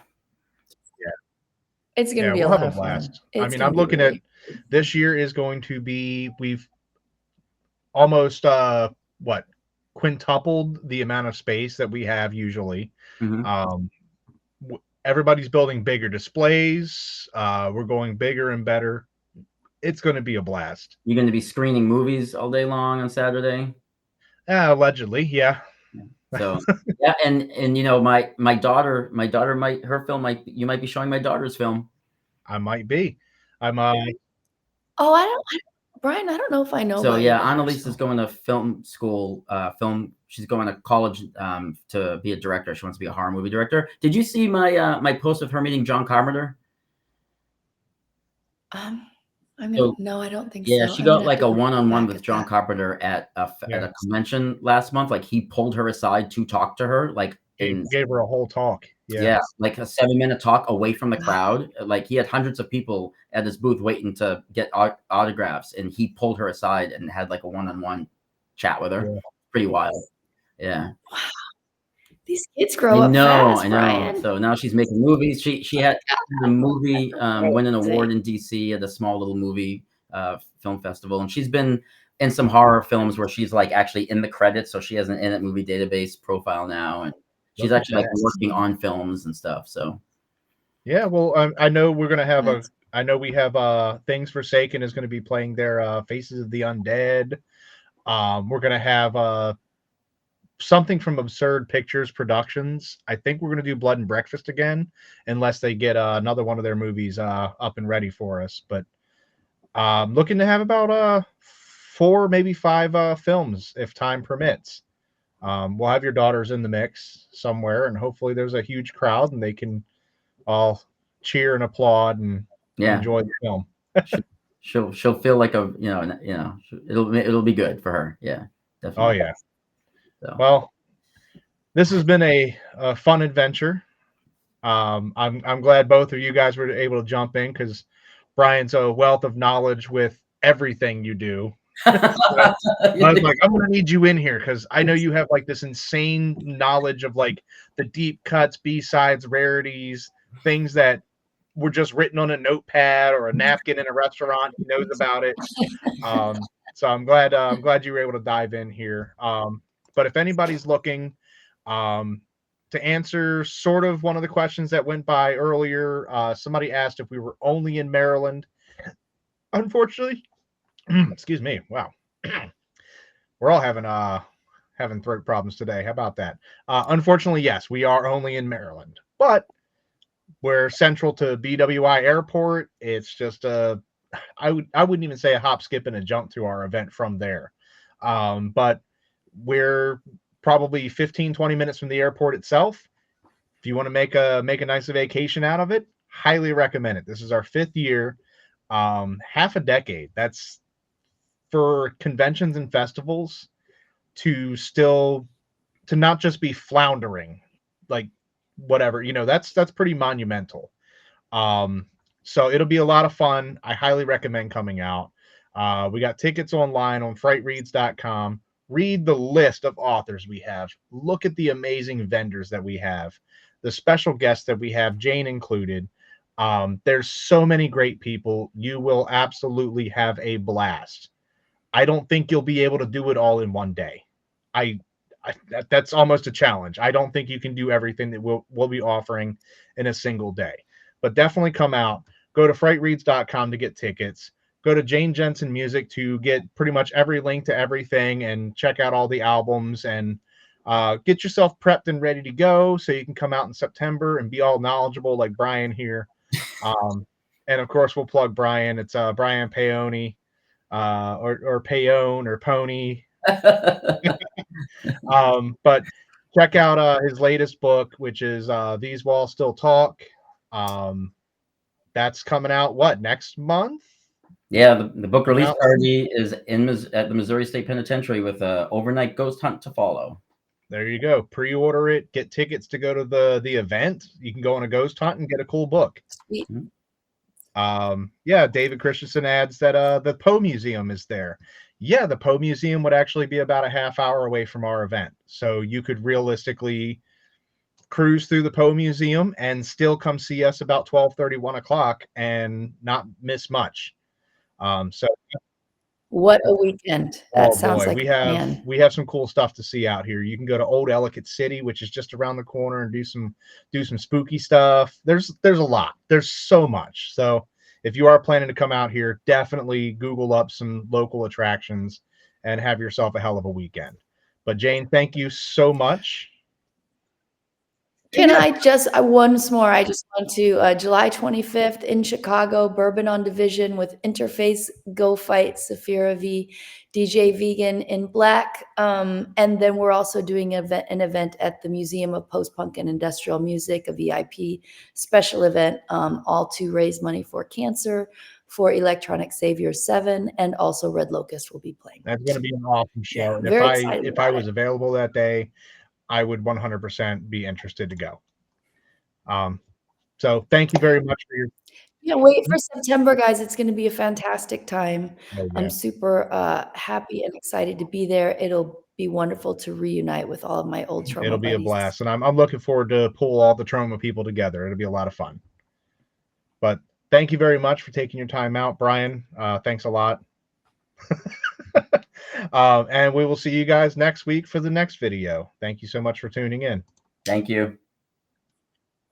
Speaker 2: It's going to be a lot of
Speaker 1: blast.
Speaker 2: Fun.
Speaker 1: I mean, I'm looking at this year is going to be, we've almost quintupled the amount of space that we have usually. Everybody's building bigger displays. We're going bigger and better. It's going to be a blast.
Speaker 3: You're going to be screening movies all day long on Saturday?
Speaker 1: Allegedly, yeah.
Speaker 3: So yeah, and my daughter her film you might be showing my daughter's film.
Speaker 1: I might be. I'm
Speaker 2: Brian, I don't know if I know.
Speaker 3: So yeah, Annalise is going to film school. She's going to college to be a director. She wants to be a horror movie director. Did you see my post of her meeting John Carpenter?
Speaker 2: No, I don't think so.
Speaker 3: Yeah, she got like a one-on-one with John Carpenter at a convention last month. Like, he pulled her aside to talk to her, like,
Speaker 1: gave her a whole talk.
Speaker 3: Yeah, like a 7-minute talk away from the crowd. Like, he had hundreds of people at his booth waiting to get autographs, and he pulled her aside and had like a one-on-one chat with her. Yeah. Pretty wild. Yeah.
Speaker 2: Wow. These kids grow up fast,
Speaker 3: I know.
Speaker 2: Brian.
Speaker 3: So now she's making movies. She had a movie win an award in DC at a small little movie film festival, and she's been in some horror films where she's like actually in the credits. So she has an In-It Movie Database profile now, and she's actually like working on films and stuff. So
Speaker 1: Yeah, well, I know we're gonna have
Speaker 2: That's-
Speaker 1: I know we have Things Forsaken is gonna be playing their Faces of the Undead. We're gonna have something from Absurd Pictures Productions. I think we're gonna do Blood and Breakfast again, unless they get another one of their movies up and ready for us. But looking to have about 4, maybe 5 films if time permits. We'll have your daughters in the mix somewhere, and hopefully there's a huge crowd and they can all cheer and applaud and
Speaker 3: Yeah.
Speaker 1: enjoy the film.
Speaker 3: She'll feel like it'll be good for her. Yeah, definitely.
Speaker 1: Oh yeah.
Speaker 3: So.
Speaker 1: Well, this has been a fun adventure. I'm glad both of you guys were able to jump in because Brian's a wealth of knowledge with everything you do. So I was like, I'm gonna need you in here because I know you have like this insane knowledge of like the deep cuts, B-sides, rarities, things that were just written on a notepad or a napkin in a restaurant. He knows about it. So I'm glad you were able to dive in here. But if anybody's looking to answer sort of one of the questions that went by earlier, somebody asked if we were only in Maryland. Unfortunately, excuse me. Wow, we're all having throat problems today. How about that? Unfortunately, yes, we are only in Maryland, but we're central to BWI Airport. It's just I wouldn't even say a hop, skip, and a jump to our event from there. But we're probably 15, 20 minutes from the airport itself. If you want to make a nice vacation out of it, highly recommend it. This is our 5th year, half a decade. That's for conventions and festivals to not just be floundering, like whatever, that's pretty monumental. So it'll be a lot of fun. I highly recommend coming out. We got tickets online on frightreads.com. Read the list of authors we have. Look at the amazing vendors that we have, the special guests that we have, Jane included. There's so many great people. You will absolutely have a blast. I don't think you'll be able to do it all in one day. That's almost a challenge. I don't think you can do everything that we'll be offering in a single day. But definitely come out. Go to frightreads.com to get tickets. Go to Jane Jensen Music to get pretty much every link to everything and check out all the albums and get yourself prepped and ready to go so you can come out in September and be all knowledgeable like Brian here. And of course, we'll plug Brian. It's Brian Paone or Paone or Pony. But check out his latest book, which is These Walls Still Talk. That's coming out next month?
Speaker 3: Yeah, the book release party is at the Missouri State Penitentiary with an overnight ghost hunt to follow.
Speaker 1: There you go. Pre-order it. Get tickets to go to the event. You can go on a ghost hunt and get a cool book.
Speaker 2: Sweet.
Speaker 1: Yeah, David Christensen adds that the Poe Museum is there. Yeah, the Poe Museum would actually be about a half hour away from our event. So you could realistically cruise through the Poe Museum and still come see us about 12:30, 1 o'clock and not miss much. So
Speaker 2: what a weekend. That sounds like
Speaker 1: we
Speaker 2: a plan.
Speaker 1: have some cool stuff to see out here. You can go to Old Ellicott City, which is just around the corner, and do some spooky stuff. There's a lot. There's so much. So if you are planning to come out here, definitely Google up some local attractions and have yourself a hell of a weekend. But Jane, thank you so much.
Speaker 2: Can I just once more? I just want to July 25th in Chicago, Bourbon on Division with Interface, Go Fight, Saphira V, DJ Vegan in Black, and then we're also doing an event at the Museum of Post-Punk and Industrial Music, a VIP special event, all to raise money for cancer, for Electronic Savior 7, and also Red Locust will be playing.
Speaker 1: That's going to be an awesome show.
Speaker 2: Yeah, very excited
Speaker 1: if I was available that day, I would 100% be interested to go. So thank you very much for your.
Speaker 2: Yeah, wait for September, guys. It's going to be a fantastic time.
Speaker 1: Oh, yeah.
Speaker 2: I'm super happy and excited to be there. It'll be wonderful to reunite with all of my old Troma
Speaker 1: It'll be
Speaker 2: buddies.
Speaker 1: a blast, and I'm looking forward to pull all the Troma people together. It'll be a lot of fun. But thank you very much for taking your time out, Brian. Thanks a lot. And we will see you guys next week for the next video. Thank you so much for tuning in.
Speaker 3: Thank you.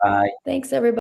Speaker 3: Bye.
Speaker 2: Thanks, everybody.